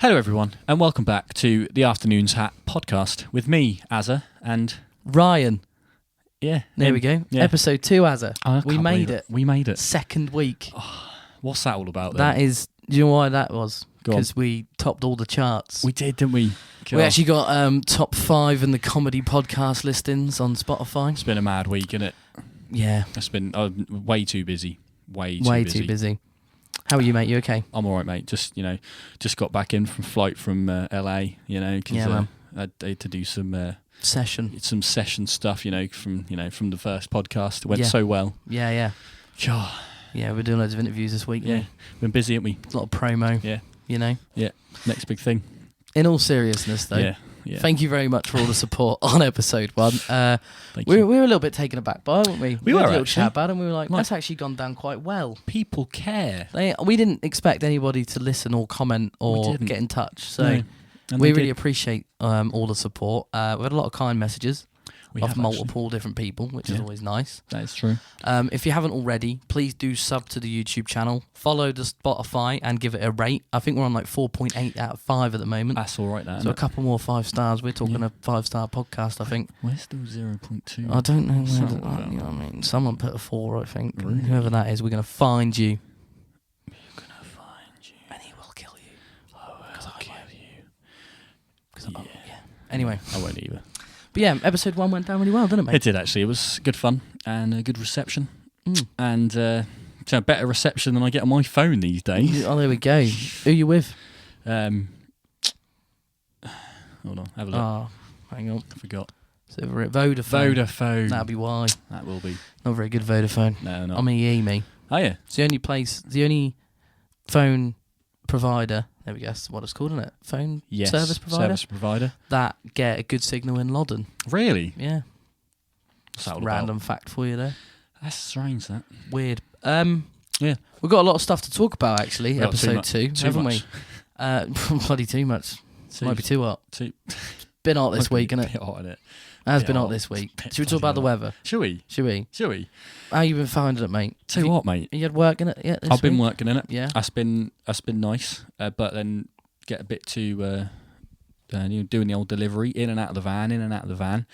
Hello everyone and welcome back to the Afternoons Hat podcast with me, Azza, and Ryan. Yeah. There we go. Yeah. Episode 2, Azza. We made it. We made it. Second week. Oh, what's that all about then? That is, do you know why that was? Because we topped all the charts. We did, didn't we? We actually got top 5 in the comedy podcast listings on Spotify. It's been a mad week, isn't it? Yeah. It's been way too busy. Way too busy. How are you, mate? You okay? I'm all right, mate. Just got back in from flight from LA, because I had to do some session stuff, from the first podcast. It went so well. Yeah. God. Yeah, we're doing loads of interviews this week. Yeah. Been busy, haven't we? A lot of promo. Yeah. Yeah. Next big thing. In all seriousness, though. Yeah. Thank you very much for all the support on episode 1. We were a little bit taken aback by it, weren't we? We were had a little actually. chat about it and we were like, that's actually gone down quite well. People care. We didn't expect anybody to listen or comment or get in touch. So we really appreciate all the support. We had a lot of kind messages of multiple different people, which is always nice. That is true. If you haven't already, please do sub to the YouTube channel, follow the Spotify and give it a rate. I think we're on like 4.8 out of 5 at the moment. That's all right, that. So a couple more 5 stars. We're talking a 5-star podcast, I think. We're still 0.2. I don't know. You know what I mean? Someone put a 4, I think. Really? Whoever that is, we're going to find you. We're going to find you. And he will kill you. I'll kill you. Anyway. I won't either. But yeah, episode 1 went down really well, didn't it, mate? It did, actually. It was good fun and a good reception. And a better reception than I get on my phone these days. Oh, there we go. Who are you with? Hold on, have a look. Oh, hang on. I forgot. So Vodafone. Vodafone. That'll be why. That will be. Not very good Vodafone. No, not. I'm EE. Oh, yeah. It's the only phone provider, there we go, that's what it's called, isn't it? Phone service provider? That get a good signal in Loddon. Really? Yeah. What's that all random about? fact for you there. That's strange, that. Weird. Yeah. We've got a lot of stuff to talk about, actually, episode 2, haven't we? Bloody too much. Might be too hot. It's been hot this week, isn't it? Bit hot, isn't it? It has been hot this week. Should we talk about the weather? Shall we? How you been finding it, mate? Tell you what, mate. You had work in it yet this I've been week? working in it. Yeah. That's been nice. But then get a bit too doing the old delivery, in and out of the van.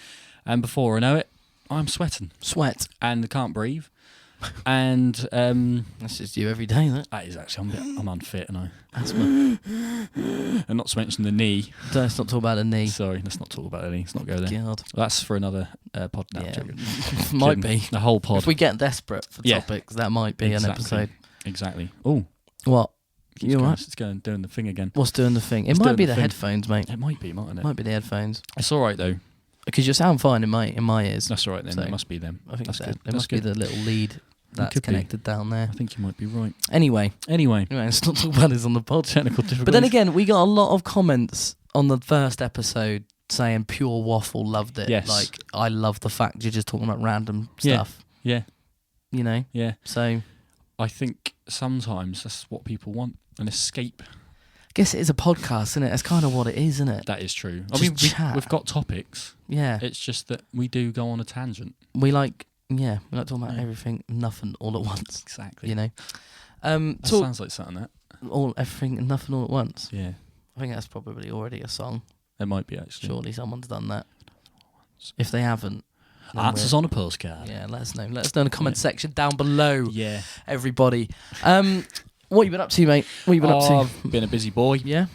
And before I know it, I'm sweating. Sweat. And I can't breathe. And that's just you every day, isn't it? That is actually, I'm unfit, and Asthma. And not to mention the knee. Let's not talk about the knee. Sorry, let's not talk about the knee. Let's not go there. God. That's for another pod now. Might be. The whole pod. If we get desperate for topics, that might be an episode. Exactly. Oh. What? You all right? It's doing the thing again. What's doing the thing? It might be the headphones, mate. It might be, mightn't it? Might be the headphones. It's all right, though. Because you sound fine in my ears. That's all right, then. So It must be them. I think that's good. It must be the little lead that's connected down there. I think you might be right. Anyway, let's not talk about this on the pod. Technical difficulties. But then again, we got a lot of comments on the first episode saying pure waffle, loved it. Yes. Like, I love the fact you're just talking about random stuff. Yeah. You know? Yeah. So I think sometimes that's what people want, an escape. I guess it is a podcast, isn't it? That's kind of what it is, isn't it? That is true. Chat. We've got topics. Yeah. It's just that we do go on a tangent. We like talking about everything, nothing, all at once. Exactly. You know? That sounds like something that. Everything and nothing all at once. Yeah. I think that's probably already a song. It might be, actually. Surely someone's done that. If they haven't. Answers on a postcard. Yeah, let us know. Let us know in the comment section down below. Yeah. Everybody. What you been up to, mate? What you been up to? I've been a busy boy. Yeah.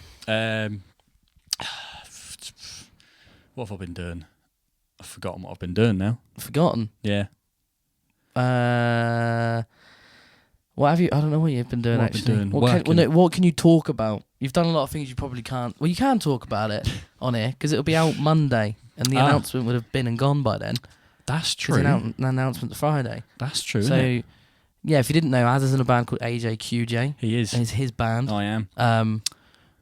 What have I been doing? I've forgotten what I've been doing now. Forgotten? Yeah. What have you? I don't know what you've been doing, actually. What can you talk about? You've done a lot of things you probably can't. Well, you can talk about it on here because it'll be out Monday and the announcement would have been and gone by then. That's true. An announcement Friday. That's true. So, isn't it? Yeah, if you didn't know, Azza's in a band called AJQJ. He is. It's his band. I am.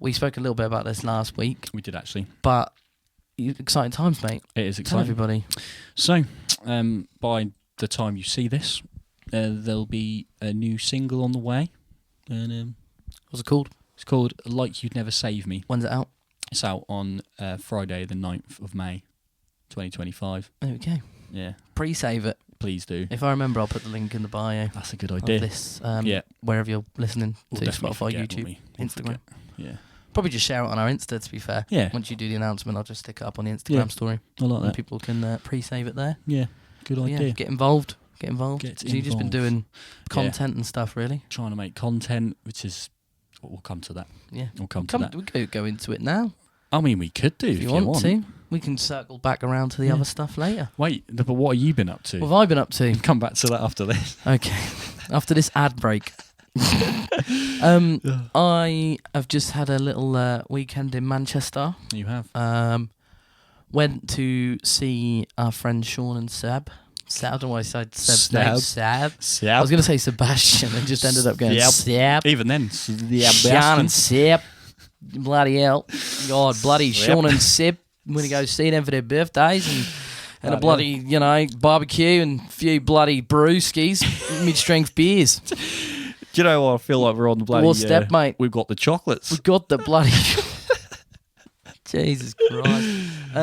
We spoke a little bit about this last week. We did, actually. But exciting times, mate. It is exciting. Tell everybody. So, by the time you see this, there'll be a new single on the way. And what's it called? It's called Like You'd Never Save Me. When's it out? It's out on Friday the 9th of May, 2025. There we go. Yeah. Pre-save it. Please do. If I remember, I'll put the link in the bio. That's a good idea. Of this, wherever you're listening to, Spotify, YouTube, Instagram. Yeah. Probably just share it on our Insta, to be fair. Yeah. Once you do the announcement, I'll just stick it up on the Instagram story. I like that. And people can pre-save it there. Yeah, good idea. Yeah, get involved. You've just been doing content and stuff, really. Trying to make content, which is... We'll come to that. Yeah. We'll come to that. We could go into it now. I mean, we could do if you want to. We can circle back around to the other stuff later. Wait, but what have you been up to? What have I been up to? Come back to that after this. Okay. After this ad break. I have just had a little weekend in Manchester. You have? Went to see our friends Sean and Seb. I don't know why I said Seb's name. Seb. I was going to say Sebastian and just ended up going Seb. Even then, Sean and Seb. Bloody hell. God, bloody Sean and Seb. I'm going to go see them for their birthdays and a bloody, barbecue and a few bloody brewskis, mid-strength beers. Do you know what? I feel like we're on the bloody... What's that, mate? We've got the chocolates. We've got the bloody... Jesus Christ.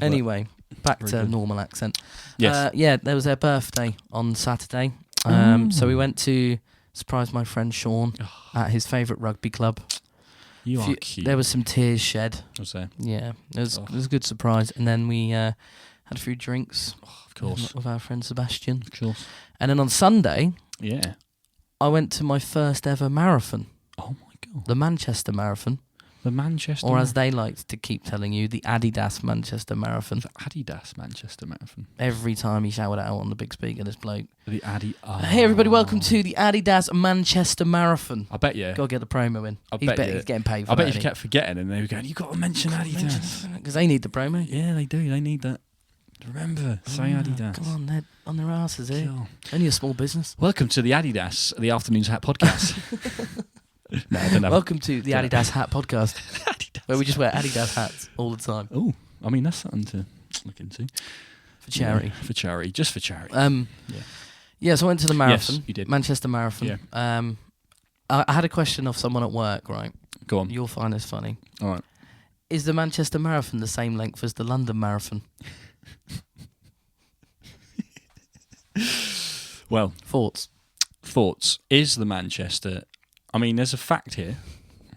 Anyway, back to normal accent. Yes. There was their birthday on Saturday. So we went to surprise my friend Sean at his favourite rugby club. You are cute. There was some tears shed. Was there? Yeah, it was a good surprise. And then we had a few drinks. Of course. With our friend Sebastian. Of course. And then on Sunday... Yeah. I went to my first ever marathon. Oh my God. The Manchester Marathon. The Manchester Or as they like to keep telling you, the Adidas Manchester Marathon. The Adidas Manchester Marathon. Every time he shouted out on the big speaker, this bloke. The Hey everybody, welcome to the Adidas Manchester Marathon. I bet you. Gotta get the promo in. He's getting paid for I bet that, if you kept forgetting and they were going, you got to mention Adidas. Because they need the promo. Yeah, they do. They need that. Remember, say Adidas. Come on, they're on their asses here. Sure. Only a small business. Welcome to the Adidas, the Afternoons Hat podcast. No, I don't know. Welcome to the Adidas Hat podcast, where we just wear Adidas hats all the time. Oh, I mean that's something to look into. For charity. Yeah, for charity, just for charity. Yeah. So I went to the marathon. Yes, you did. Manchester Marathon. Yeah. I had a question of someone at work. Right. Go on. You'll find this funny. All right. Is the Manchester Marathon the same length as the London Marathon? Well, thoughts. Is the Manchester? I mean, there's a fact here.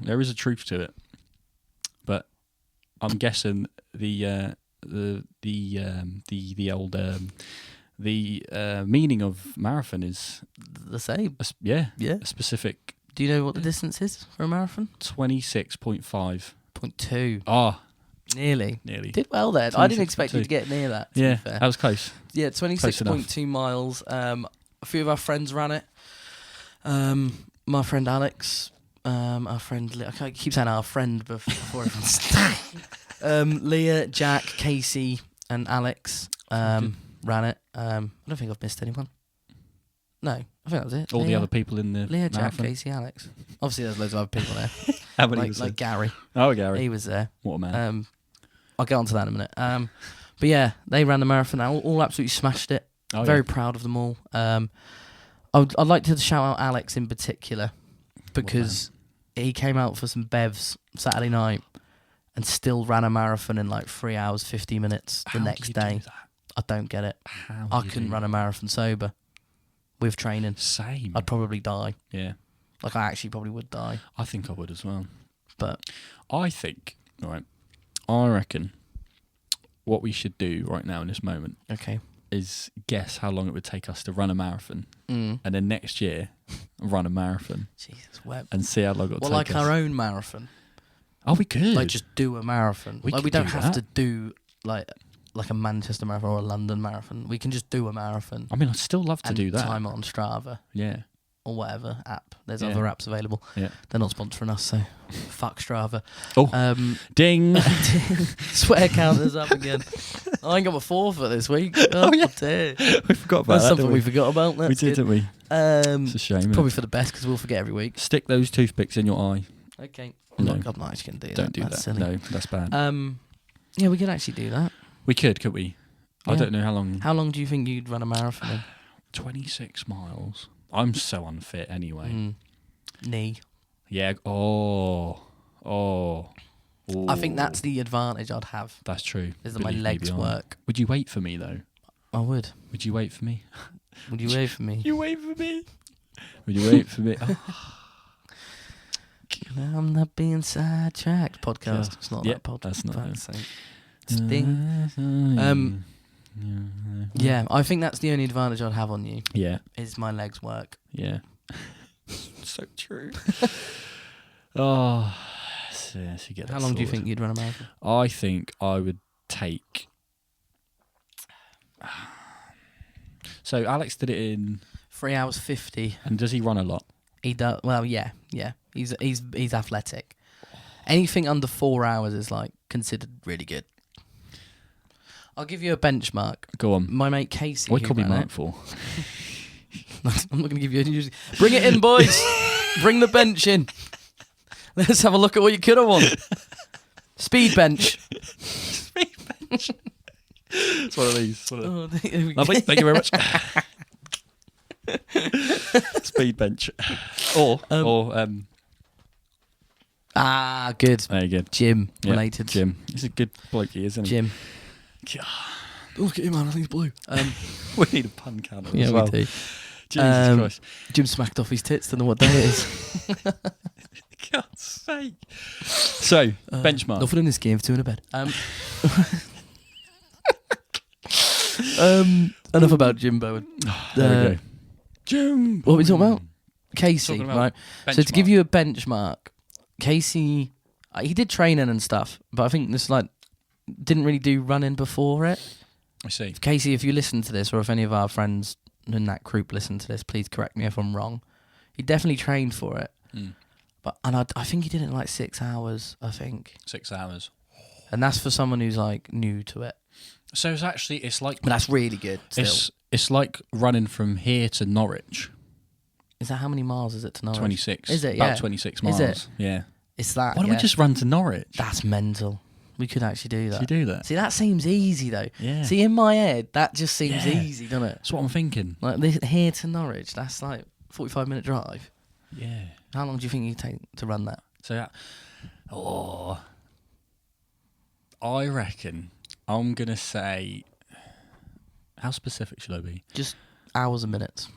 There is a truth to it, but I'm guessing the meaning of marathon is the same. A specific. Do you know what the distance is for a marathon? 26.5. 0.2. Oh. Nearly. Did well then. I didn't expect you to get near that. Yeah, that was close. Yeah, 26.2 miles. A few of our friends ran it. My friend Alex, our friend... I keep saying our friend before everyone's... Leah, Jack, Casey and Alex ran it. I don't think I've missed anyone. No, I think that was it. All the other people in the Leah, marathon. Jack, Casey, Alex. Obviously there's loads of other people there. How many was there? Like Gary. Oh, Gary. He was there. What a man. I'll get on to that in a minute. But yeah, they ran the marathon. All absolutely smashed it. Very proud of them all. I'd like to shout out Alex in particular because he came out for some bevs Saturday night and still ran a marathon in like 3 hours 50 minutes the next day. I don't get it. I couldn't run a marathon sober with training. Same. I'd probably die. Yeah. Like I actually probably would die. I think I would as well. But I think, I reckon what we should do right now in this moment is guess how long it would take us to run a marathon and then next year run a marathon. Jesus, web. And see how long it will take us. Well, like our own marathon. Oh, we could. Like just do a marathon. We don't have to do like a Manchester marathon or a London marathon. We can just do a marathon. I mean, I'd still love to do that. Time it on Strava. Yeah. Or whatever app. There's other apps available. Yeah. They're not sponsoring us, so fuck Strava. Oh, ding. Swear counters up again. I ain't got my forfeit this week. Oh yeah. Dear. We forgot about That's that, something we forgot about. That's we did, didn't we? It's a shame. Probably for the best because we'll forget every week. Stick those toothpicks in your eye. Okay. No. I'm not actually going to do that. Don't do that's that. Silly. No, that's bad. Yeah, we could actually do that. We could we? Yeah. I don't know how long. How long do you think you'd run a marathon in? 26 miles. I'm so unfit anyway. Knee. Yeah. Oh. I think that's the advantage I'd have. That's true. Is that my legs work. Would you wait for me though? I would. Would you wait for me? Would you wait for me? You wait for me? Would you wait for me? I'm not being sidetracked. Podcast. It's not that podcast. That's not it's thing. Yeah, I think that's the only advantage I'd have on you. Yeah. Is my legs work. Yeah. So true. Oh, so you get that. How long do you think you'd run a marathon? I think I would take. So Alex did it in 3 hours 50. And does he run a lot? He does. Well, yeah. He's athletic. Anything under 4 hours is like considered really good. I'll give you a benchmark. Go on. My mate Casey. What could be Mark for? I'm not going to give you any. Bring it in, boys. Bring the bench in. Let's have a look at what you could have won. Speed bench. Speed bench. It's one of these. Lovely. Thank you very much. Speed bench. Or good. There you go. Gym related. Jim. He's a good bloke, isn't he? Jim. God. Look at him, man. I think he's blue. We need a pun counter as well. We do. Jesus Christ. Jim smacked off his tits. Don't know what day it is. God's sake. So, benchmark. Nothing in this game for 2 in a bed. Enough about Jimbo. There we go. Jim. What are we talking about? Casey, right? Benchmark. So to give you a benchmark, Casey, he did training and stuff, but I think this didn't really do running before it. I see. Casey, if you listen to this, or if any of our friends in that group listen to this, please correct me if I'm wrong. He definitely trained for it, but I think he did it in like 6 hours. I think 6 hours, and that's for someone who's like new to it. So it's like, but that's really good. Still. It's like running from here to Norwich. Is that how many miles is it to Norwich? 26. Is it? About 26 miles. Is it? Yeah. It's that. Why don't we just run to Norwich? That's mental. We could actually do that. Should you do that? See, that seems easy though. Yeah. See, in my head, that just seems easy, doesn't it? That's what I'm thinking. Like this, here to Norwich, that's like 45-minute drive. Yeah. How long do you think you take to run that? So, I reckon I'm gonna say. How specific should I be? Just hours and minutes.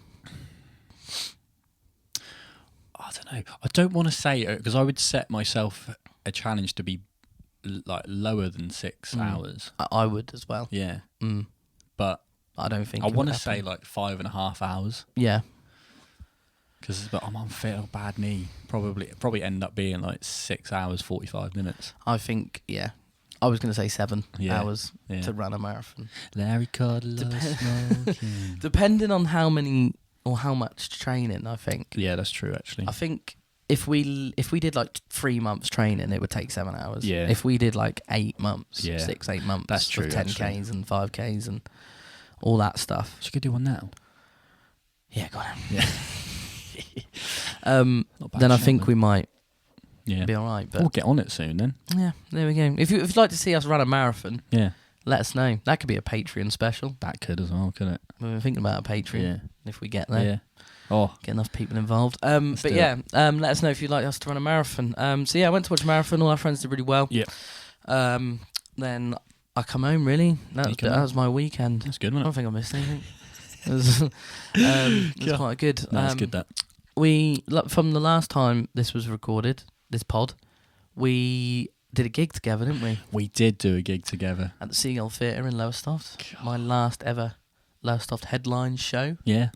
I don't know. I don't want to say it because I would set myself a challenge to be like lower than 6 hours. I would as well. Yeah. But I don't think I want to say like 5.5 hours. Yeah. Because I'm unfit, a bad knee. Probably end up being like 6 hours 45 minutes. I think I was going to say 7 hours to run a marathon. Larry Cudlow smoking. Depending on how many or how much training, I think. Yeah, that's true. Actually, I think if we did like 3 months training, it would take 7 hours. Yeah. If we did like 8 months, 8 months, that's true. 10Ks and 5Ks and all that stuff. So you could do one now. Yeah, got him. Yeah. Then I think we might be all right. But we'll get on it soon then. Yeah, there we go. If you'd like to see us run a marathon, let us know. That could be a Patreon special. That could as well, couldn't it? We were thinking about a Patreon if we get there. Yeah. Oh, get enough people involved. Let us know if you'd like us to run a marathon. I went to watch a marathon. All our friends did really well. Yeah. Then I come home. Really, that was my weekend. That's good, wasn't it? I don't think I missed anything. It was quite good. That's good. That we from the last time this was recorded, this pod, we did a gig together, didn't we? We did do a gig together at the Seagull Theatre in Lowestoft. God. My last ever Lowestoft headline show. Yeah.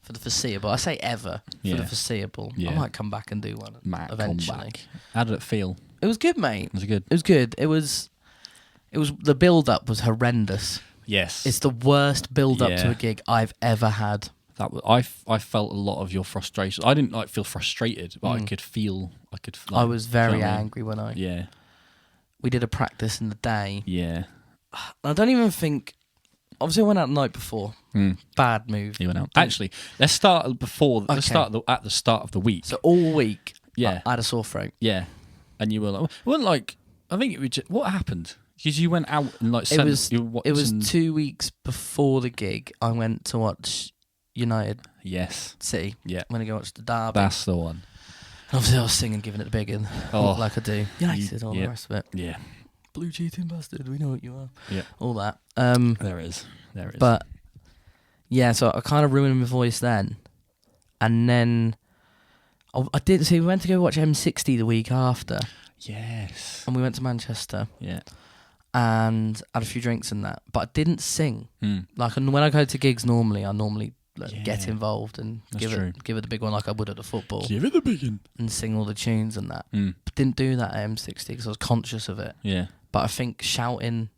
For the foreseeable, I say ever. For the foreseeable, I might come back and do one eventually. How did it feel? It was good, mate. Was it good? It was good. It was the build up was horrendous. Yes. It's the worst build up to a gig I've ever had. That was, I felt a lot of your frustration. I didn't feel frustrated, but I could feel. I was very angry when we did a practice in the day. Yeah. I don't even think. Obviously, I went out the night before. Bad move. You went out. Actually, let's start before. Okay. Let's start at the start of the week. So all week, I had a sore throat. Yeah, and you were like, it wasn't like. I think it was just, what happened? Because you went out and like. It was 2 weeks before the gig. I went to watch United. Yes. City. Yeah. I'm gonna go watch the derby. That's the one. Obviously, I was singing, giving it the big one, like I do. United, all the rest of it. Yeah. Blue cheating bastard, we know what you are. Yeah. All that. There is. But so I kind of ruined my voice then. And then I did see. We went to go watch M60 the week after. Yes. And we went to Manchester. Yeah. And had a few drinks and that, but I didn't sing. Like, and when I go to gigs, normally get involved and give it the big one like I would at the football. Give it the big one. And sing all the tunes and that. But didn't do that at M60 because I was conscious of it. Yeah. But I think shouting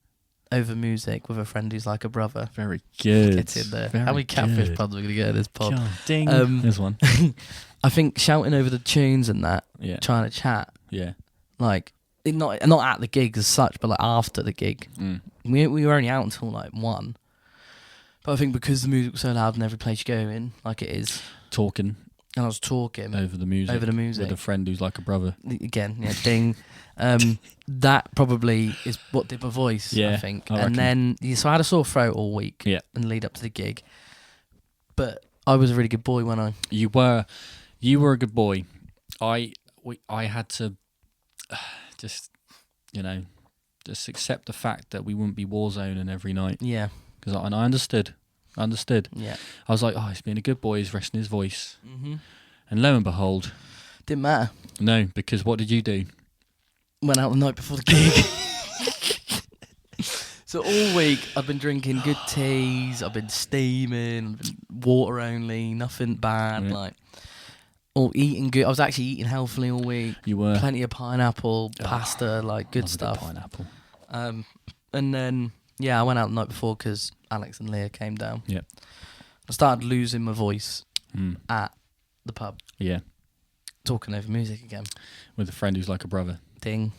over music with a friend who's like a brother. Very good. Gets in there. How many catfish puns are we going to get in this pod? God, ding. There's one. I think shouting over the tunes and that, trying to chat. Yeah. Like, not at the gig as such, but like after the gig. We were only out until like 1. But I think because the music was so loud in every place you go in, like it is. Talking. And I was talking. Over the music. With a friend who's like a brother. Again, ding. That probably is what did my voice, I think. And then, so I had a sore throat all week and lead up to the gig. But I was a really good boy when I... You were a good boy. I had to just accept the fact that we wouldn't be warzoning every night. Yeah. Because I understood. Yeah. I was like, he's being a good boy, he's resting his voice. Mm-hmm. And lo and behold... Didn't matter. No, because what did you do? Went out the night before the gig. So all week I've been drinking good teas, I've been steaming, water only, nothing bad, all eating good. I was actually eating healthily all week. You were. Plenty of pineapple, pasta, good stuff. Pineapple. And then, I went out the night before because Alex and Leah came down. Yeah. I started losing my voice at the pub. Yeah. Talking over music again. With a friend who's like a brother. Ding.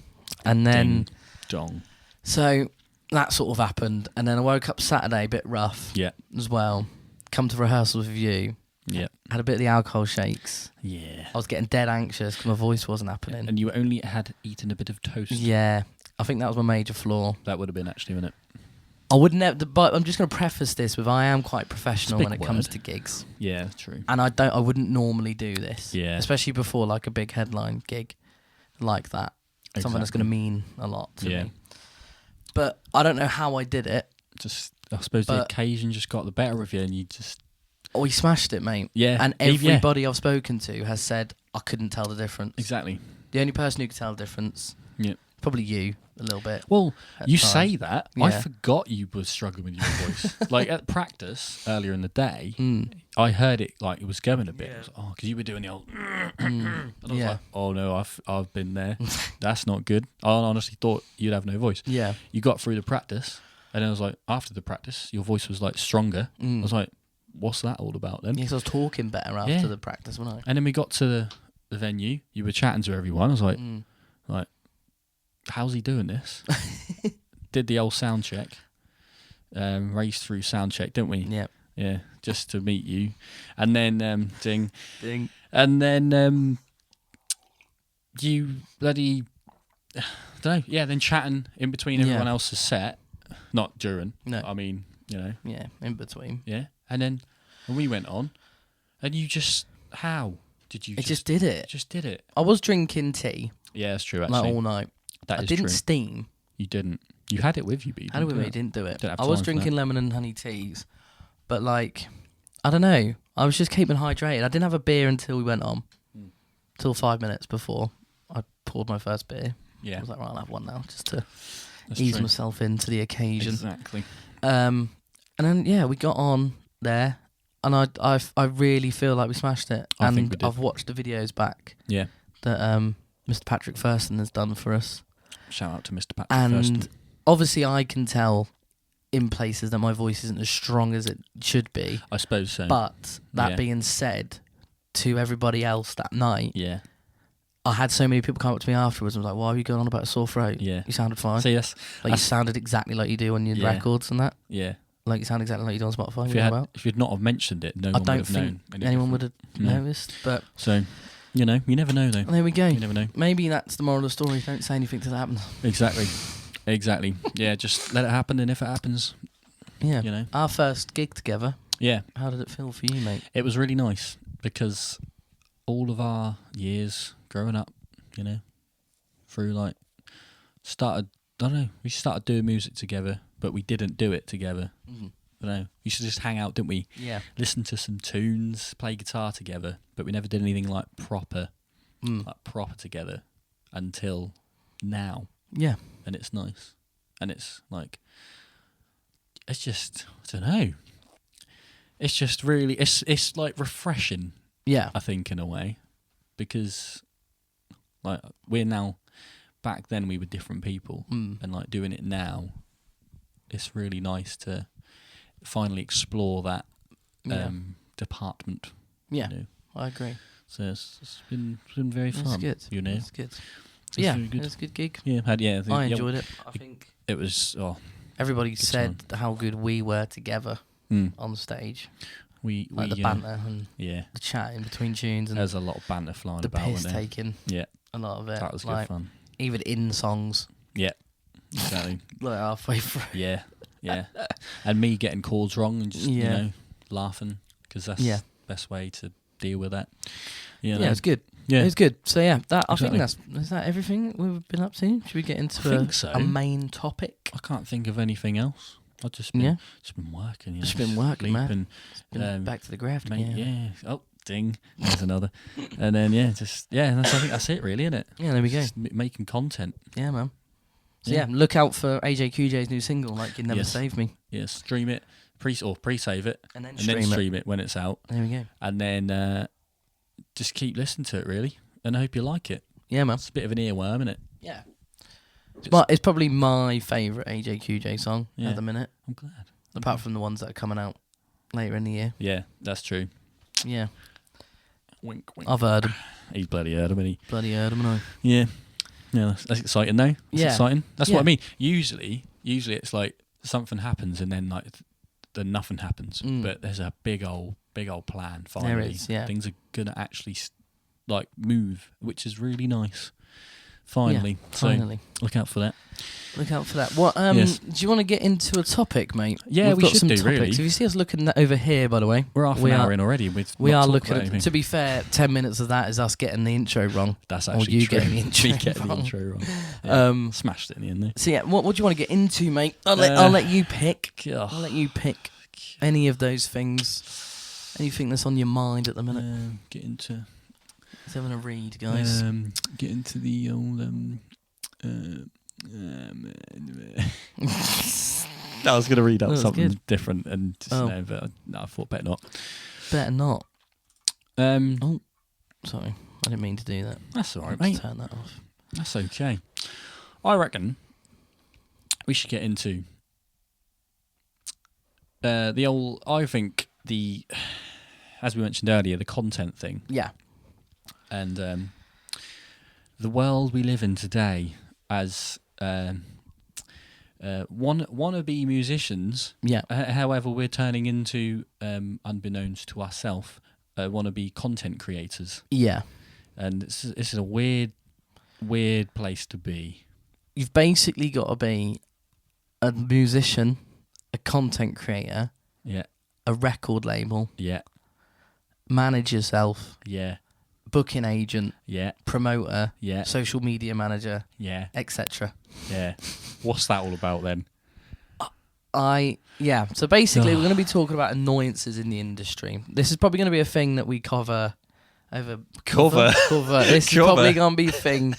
And then... Ding dong. So that sort of happened. And then I woke up Saturday a bit rough. Yeah. As well. Come to rehearsals with you. Yeah. Had a bit of the alcohol shakes. Yeah. I was getting dead anxious because my voice wasn't happening. And you only had eaten a bit of toast. Yeah. I think that was my major flaw. That would have been actually, wouldn't it? I wouldn't have, but I'm just going to preface this with I am quite professional when it comes to gigs. Yeah, true. And I wouldn't normally do this. Yeah. Especially before like a big headline gig like that. Exactly. Something that's going to mean a lot to me. But I don't know how I did it. I suppose the occasion just got the better of you and you just... Oh, he smashed it, mate. Yeah. And everybody I've spoken to has said, I couldn't tell the difference. Exactly. The only person who could tell the difference, probably you, a little bit. Well, you say that. I forgot you were struggling with your voice. Like at practice earlier in the day, I heard it like it was going a bit. Yeah. Because you were doing the old... And I was like, oh no, I've been there. That's not good. I honestly thought you'd have no voice. Yeah. You got through the practice, and then I was like, after the practice, your voice was like stronger. I was like, what's that all about then? Yes, I was talking better after the practice, wasn't I? And then we got to the venue. You were chatting to everyone. I was like, how's he doing this? Did the old sound check. Raced through sound check, didn't we? Yeah. Yeah, just to meet you. And then, ding. Ding. And then you bloody, I don't know, then chatting in between everyone else's set. Not during. No. I mean, Yeah, in between. Yeah. And then when we went on, and you just, how did you just did it. Just did it. I was drinking tea. Yeah, that's true, actually. Like all night. I didn't steam. You didn't. You had it with you, but you had it with me, didn't do it. I was drinking lemon and honey teas, but like, I don't know. I was just keeping hydrated. I didn't have a beer until we went on. Till 5 minutes before I poured my first beer. Yeah. I was like, right, I'll have one now, just to ease myself into the occasion. Exactly. And then, we got on there, and I really feel like we smashed it. I think we did. I've watched the videos back. Yeah. That Mr. Patrick Thurston has done for us. Shout out to Mr. Patrick Thurston. And obviously I can tell in places that my voice isn't as strong as it should be. I suppose so. But that being said, to everybody else that night, I had so many people come up to me afterwards and was like, why are you going on about a sore throat? Yeah. You sounded fine. See, yes. Like you sounded exactly like you do on your records and that. Yeah. Like you sound exactly like you do on Spotify. If you'd not have mentioned it, no one would have known. Anyone would have noticed. But so... you never know though. There we go. You never know. Maybe that's the moral of the story. Don't say anything till it happens. Exactly. Yeah, just let it happen, and if it happens, Our first gig together. Yeah. How did it feel for you, mate? It was really nice because all of our years growing up, through we started doing music together, but we didn't do it together. don't know. We used to just hang out, didn't we? Yeah. Listen to some tunes, play guitar together, but we never did anything like proper together until now. Yeah. And it's nice. And it's like, it's just, I don't know. It's just really, it's like refreshing. Yeah. I think in a way, because like we're now, back then we were different people, and like doing it now, it's really nice to finally explore that department. Yeah, you know? I agree. So it's been very fun. That's good. You know, it's good. It was a good gig. Yeah, I enjoyed it. I think it was. Everybody said how good we were together on stage. We the banter and the chat in between tunes, and there's a lot of banter flying about. The piss taking. Yeah, a lot of it. That was good fun. Even in songs. Yeah, exactly. Like halfway through. Yeah, and me getting chords wrong and just you know laughing because that's the best way to deal with that. You know? Yeah, it was good. Yeah, it was good. So I think is that everything we've been up to. Should we get into a main topic? I can't think of anything else. I've just been working. Just been working, man. Been back to the graft. Yeah. Oh, ding. There's another. And then I think that's it, really, isn't it? Yeah, there we go. Just making content. Yeah, man. So look out for AJ QJ's new single, Like You Never Saved Me. Yeah, stream it, pre-save it, and then stream it when it's out. There we go. And then just keep listening to it, really, and I hope you like it. Yeah, man. It's a bit of an earworm, isn't it? Yeah. But it's probably my favourite AJ QJ song at the minute. I'm glad. Apart from the ones that are coming out later in the year. Yeah, that's true. Yeah. Wink, wink. I've heard him. He's bloody heard him, hasn't he? Bloody heard him, and I. Yeah. Yeah, that's exciting, though. That's exciting. That's what I mean. Usually it's like something happens and then then nothing happens. But there's a big old plan finally. There is, yeah. Things are gonna actually move, which is really nice. Finally. Finally. So look out for that. What? Do you want to get into a topic, mate? Yeah, we should do, really. If you see us looking over here, by the way, we're half an hour in already. We are looking. To be fair, 10 minutes of that is us getting the intro wrong. That's actually true. Getting the intro wrong. Yeah. Smashed it in the end there. So what do you want to get into, mate? I'll let you pick. I'll let you pick any of those things. Anything that's on your mind at the minute. Get into. Let's having a read, guys. Get into the old. I was going to read out something different and just but I thought better not. Better not. Sorry, I didn't mean to do that. That's all right, mate. Turn that off. That's okay. I reckon we should get into the old. I think as we mentioned earlier, the content thing. Yeah. And the world we live in today as wannabe musicians. Yeah. However, we're turning into, unbeknownst to ourselves, wannabe content creators. Yeah. And this is a weird place to be. You've basically got to be a musician, a content creator. Yeah. A record label. Yeah. Manage yourself. Yeah. Booking agent, promoter, social media manager, etc. Yeah. What's that all about then? So basically we're going to be talking about annoyances in the industry. This is probably going to be a thing that we cover over... Cover? This is probably going to be a thing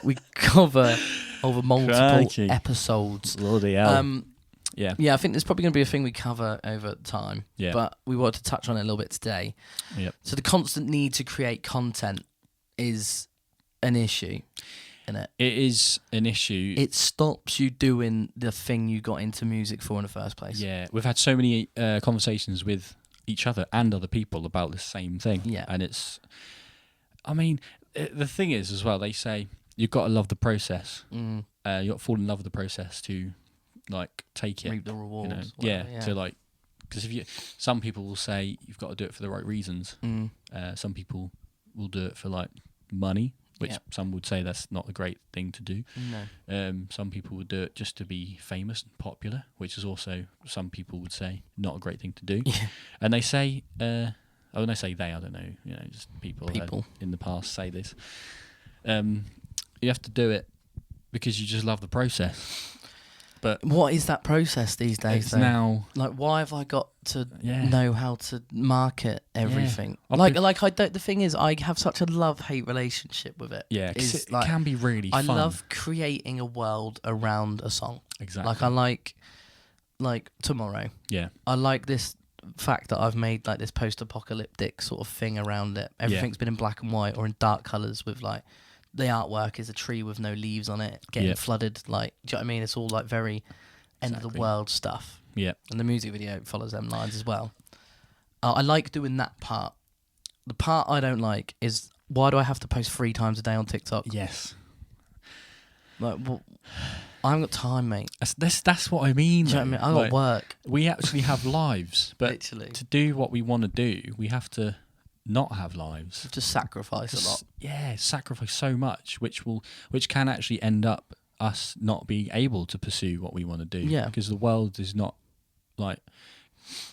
we cover over multiple episodes. Bloody hell. Yeah, I think there's probably going to be a thing we cover over time. Yeah. But we wanted to touch on it a little bit today. Yep. So the constant need to create content is an issue, isn't it? It is an issue. It stops you doing the thing you got into music for in the first place. Yeah, we've had so many conversations with each other and other people about the same thing. Yeah. And it's... I mean, the thing is as well, they say you've got to love the process. You've got to fall in love with the process to... take it, reap the rewards. To because some people will say you've got to do it for the right reasons. Some people will do it for money, which some would say that's not a great thing to do. No. Some people would do it just to be famous and popular, which is also some people would say not a great thing to do. Yeah. And they say, when I say they, I don't know, just people in the past say this. You have to do it because you just love the process. But what is that process these days? It's now like, why have I got to know how to market everything? Yeah. The thing is, I have such a love-hate relationship with it. Yeah, because it can be really fun. I love creating a world around a song. Exactly. Like, I like Tomorrow. Yeah. I like this fact that I've made like this post-apocalyptic sort of thing around it. Everything's been in black and white or in dark colours with like the artwork is a tree with no leaves on it getting flooded. Like, do you know what I mean? It's all like very end of the world stuff. Yeah. And the music video follows them lines as well. I like doing that part. The part I don't like is, why do I have to post 3 times a day on TikTok? Yes. Like, well, I haven't got time, mate. That's what I mean. Do you know what I mean? I got work. We actually have lives, but literally, to do what we want to do, we have to not have lives. You have to sacrifice a lot. Yeah, sacrifice so much, which can actually end up us not being able to pursue what we want to do. Yeah, because the world is not like,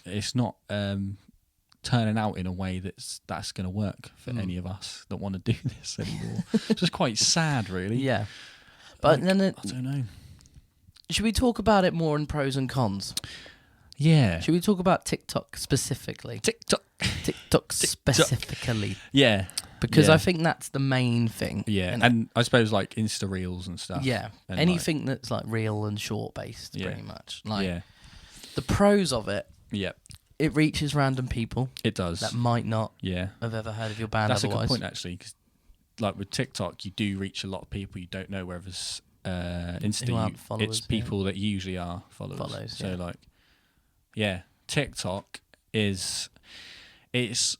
it's not turning out in a way that's going to work for any of us that want to do this anymore. It's just quite sad, really. Yeah. But like, then I don't know. Should we talk about it more in pros and cons? Yeah. Should we talk about TikTok specifically? TikTok specifically. Yeah. Because I think that's the main thing. Yeah. And I suppose like Insta Reels and stuff. Yeah. And anything that's like real and short based, pretty much. Like, the pros of it. Yeah. It reaches random people. It does. That might not have ever heard of your band That's otherwise. a good point, actually, because like with TikTok, you do reach a lot of people you don't know, whereas Insta, it's people that usually are followers. So like, TikTok is it's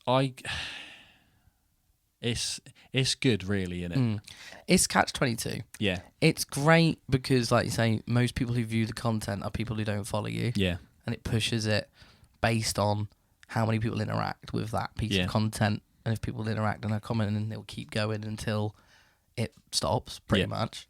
good, really, isn't it? It's catch-22. Yeah, it's great because, like you say, most people who view the content are people who don't follow you. Yeah, and it pushes it based on how many people interact with that piece of content. And if people interact and are commenting, they'll keep going until it stops, pretty much.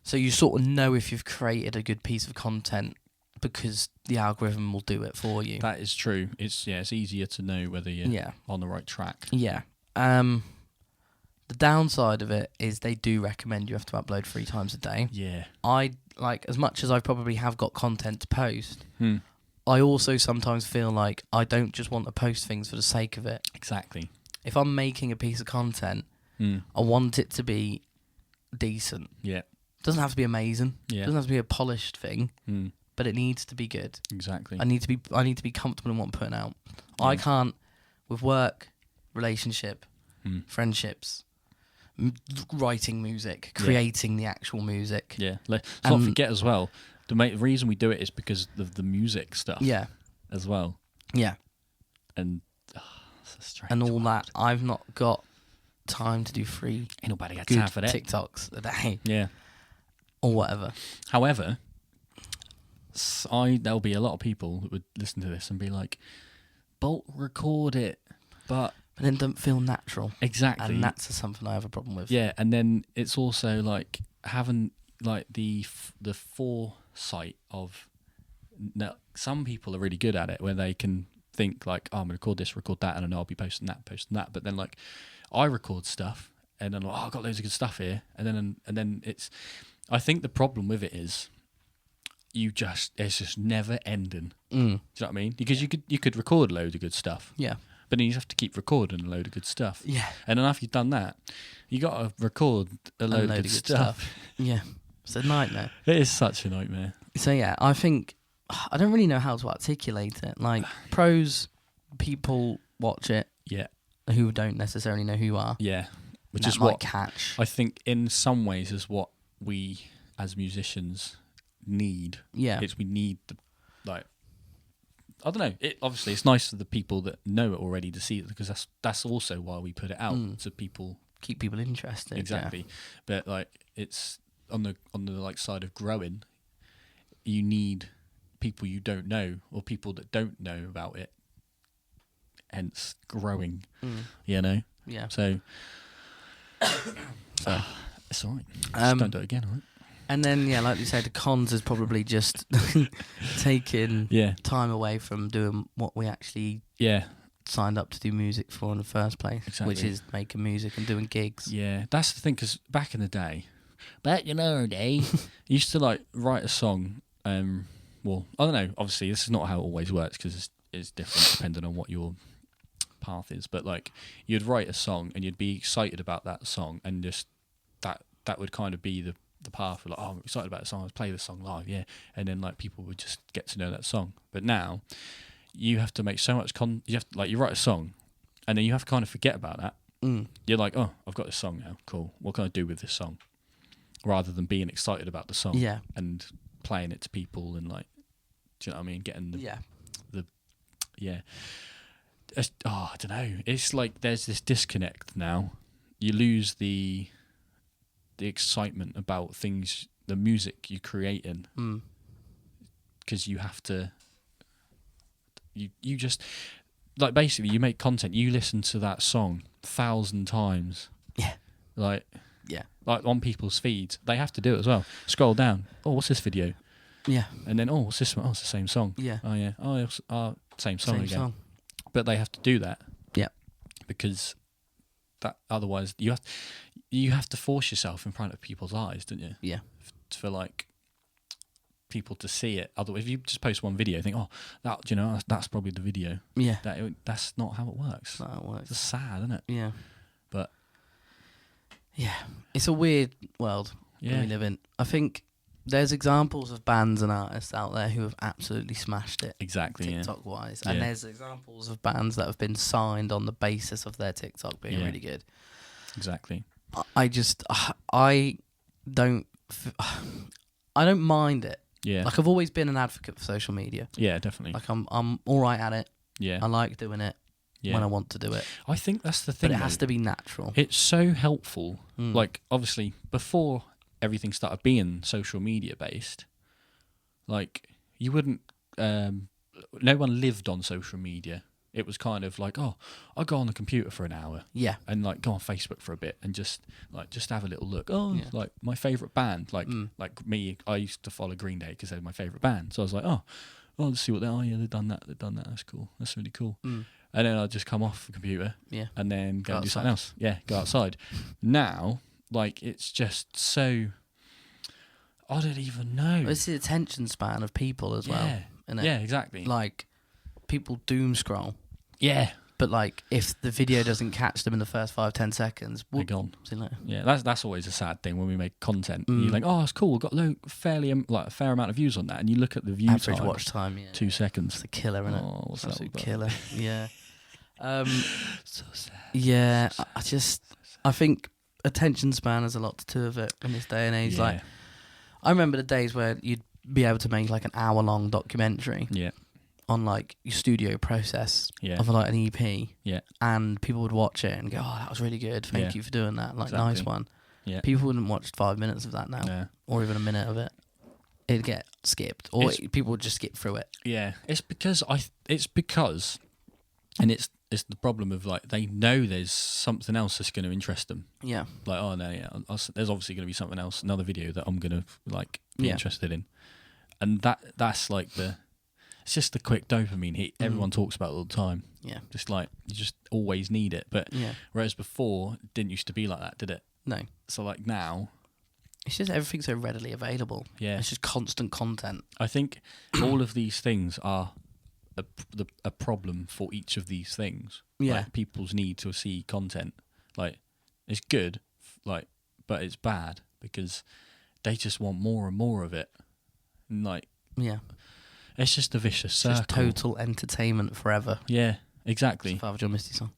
So you sort of know if you've created a good piece of content because the algorithm will do it for you. That is true. It's easier to know whether you're on the right track. Yeah. The downside of it is they do recommend you have to upload 3 times a day. Yeah. I, like, as much as I probably have got content to post, I also sometimes feel like I don't just want to post things for the sake of it. Exactly. If I'm making a piece of content, I want it to be decent. Yeah. It doesn't have to be amazing. Yeah. It doesn't have to be a polished thing, but it needs to be good. Exactly. I need to be comfortable in what I'm putting out. I can't, with work, relationship, friendships, writing music, creating the actual music. Yeah. Let's not forget as well, the reason we do it is because of the music stuff. Yeah. As well. Yeah. And and all that. I've not got time to do 3 ain't nobody got time for that. TikToks a day. Yeah. Or whatever. However, there'll be a lot of people that would listen to this and be like, "Bolt, record it," but then don't feel natural. Exactly. And that's something I have a problem with. Yeah, and then it's also like having like the foresight of some people are really good at it, where they can think like, oh, I'm going to record that, and I know I'll be posting that. But then like I record stuff and then like, oh, I've got loads of good stuff here. And then it's, I think the problem with it is it's just never ending. Do you know what I mean? Because you could record loads of good stuff. Yeah. But then you have to keep recording a load of good stuff. Yeah. And then after you've done that, you got to record a load of good stuff. Yeah. It's a nightmare. It is such a nightmare. So yeah, I think, I don't really know how to articulate it. Like, pros, people watch it. Yeah. Who don't necessarily know who you are. Yeah. Which is what catch. I think in some ways is what we as musicians need. Yeah. We need I don't know. Obviously, it's nice for the people that know it already to see it, because that's also why we put it out, so people keep people interested. Exactly. Yeah. But like, it's on the like side of growing, you need people you don't know, or people that don't know about it, hence growing. You know. Yeah. So it's all right. Just don't do it again, all right? And then, yeah, like you said, the cons is probably just taking time away from doing what we actually signed up to do music for in the first place, which is making music and doing gigs. Yeah, that's the thing, because back in the day, you used to like write a song well, I don't know. Obviously, this is not how it always works because it's different depending on what your path is. But like, you'd write a song and you'd be excited about that song, and just that would kind of be the path of like, oh, I'm excited about the song. Let's play this song live, yeah. And then like people would just get to know that song. But now you have to make so much you write a song, and then you have to kind of forget about that. You're like, oh, I've got this song now. Cool. What can I do with this song? Rather than being excited about the song, and playing it to people, and like, do you know what I mean? Getting I don't know. It's like there's this disconnect now. You lose the excitement about things, the music you're creating, because you have to. You just like basically you make content. You listen to that song 1,000 times. Yeah. Like on people's feeds, they have to do it as well. Scroll down. Oh, what's this video? Yeah. And then what's this one? Oh, it's the same song. Yeah. Oh yeah. Same song again. But they have to do that. Yeah. Because that otherwise you have to force yourself in front of people's eyes, don't you? Yeah. For like people to see it. Otherwise, if you just post one video, think, oh, that's probably the video. Yeah. That's not how it works. That's not how it works. It's sad, isn't it? Yeah. But yeah, it's a weird world we live in. I think there's examples of bands and artists out there who have absolutely smashed it. Exactly, TikTok-wise. And there's examples of bands that have been signed on the basis of their TikTok being really good. Exactly. I don't mind it. Yeah. Like, I've always been an advocate for social media. Yeah, definitely. Like, I'm all right at it. Yeah. I like doing it when I want to do it. I think that's the thing. But it has to be natural. It's so helpful. Like, obviously, before everything started being social media based, like, you wouldn't. No one lived on social media. It was kind of like, oh, I'll go on the computer for an hour. Yeah. And like go on Facebook for a bit and just have a little look. Oh, like my favourite band. Like me, I used to follow Green Day because they were my favourite band. So I was like, oh, let's see what they are. Oh, yeah, they've done that. That's cool. That's really cool. And then I'd just come off the computer. Yeah. And then go and do something else. Yeah, go outside. Now, like, it's just so, I don't even know. It's the attention span of people as well. Isn't it? Yeah, exactly. Like, people doom scroll. Yeah. But like, if the video doesn't catch them in the first 5-10 seconds, they're gone. See you later. Yeah, that's always a sad thing when we make content. You're like, oh, it's cool. We've got a fair amount of views on that, and you look at the view average watch time. 2 seconds. It's a killer, isn't it? Oh, what's that? Absolute killer. Yeah. So sad. Yeah, I think attention span has a lot to do with it in this day and age. Yeah. Like, I remember the days where you'd be able to make like an hour-long documentary. Yeah. On like your studio process of like an EP, and people would watch it and go, "Oh, that was really good. Thank you for doing that. Like, nice one." Yeah, people wouldn't watch 5 minutes of that now, or even a minute of it. It'd get skipped, or people would just skip through it. Yeah, it's because, and it's the problem of like they know there's something else that's going to interest them. Yeah, like there's obviously going to be something else, another video that I'm going to like be interested in, and that's like it's just the quick dopamine hit everyone talks about all the time. Yeah. Just like, you just always need it. But whereas before, it didn't used to be like that, did it? No. So like now, it's just everything's so readily available. Yeah. It's just constant content. I think all of these things are a problem for each of these things. Yeah. Like, people's need to see content. Like, it's good, like, but it's bad because they just want more and more of it. And like, yeah. It's just a vicious circle. It's just total entertainment forever. Yeah, exactly. It's Father John Misty song.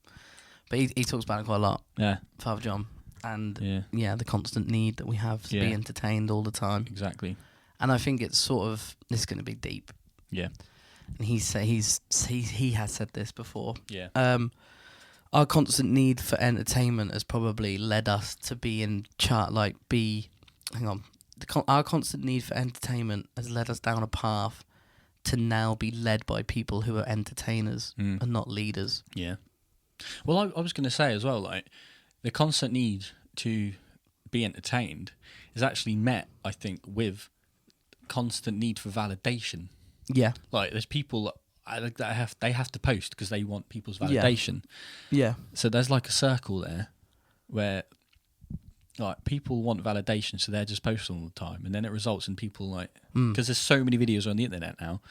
But he talks about it quite a lot. Yeah. Father John. And the constant need that we have to be entertained all the time. Exactly. And I think it's sort of, this is going to be deep. Yeah. And he has said this before. Yeah. Our constant need for entertainment has probably led us to be in our constant need for entertainment has led us down a path to now be led by people who are entertainers and not leaders. Yeah. Well, I was going to say as well, like, the constant need to be entertained is actually met, I think, with constant need for validation. Yeah. Like, there's people that have to post because they want people's validation. Yeah. So there's like a circle there where like people want validation, so they're just posting all the time, and then it results in people like because there's so many videos on the internet now,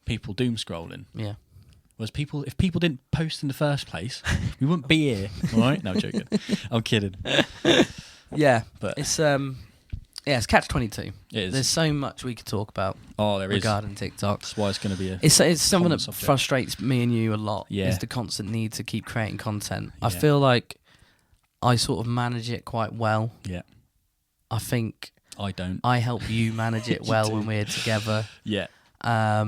people doom scrolling. Yeah. Whereas if people didn't post in the first place, we wouldn't be here. All right? No, I'm joking. I'm kidding. Yeah, but it's it's catch-22. It is. There's so much we could talk about. Oh, there regarding TikTok. That's why it's going to be It's something that frustrates me and you a lot. Yeah. Is the constant need to keep creating content. Yeah. I feel like I sort of manage it quite well. Yeah. I think I don't. I help you manage it well when we're together. Yeah. I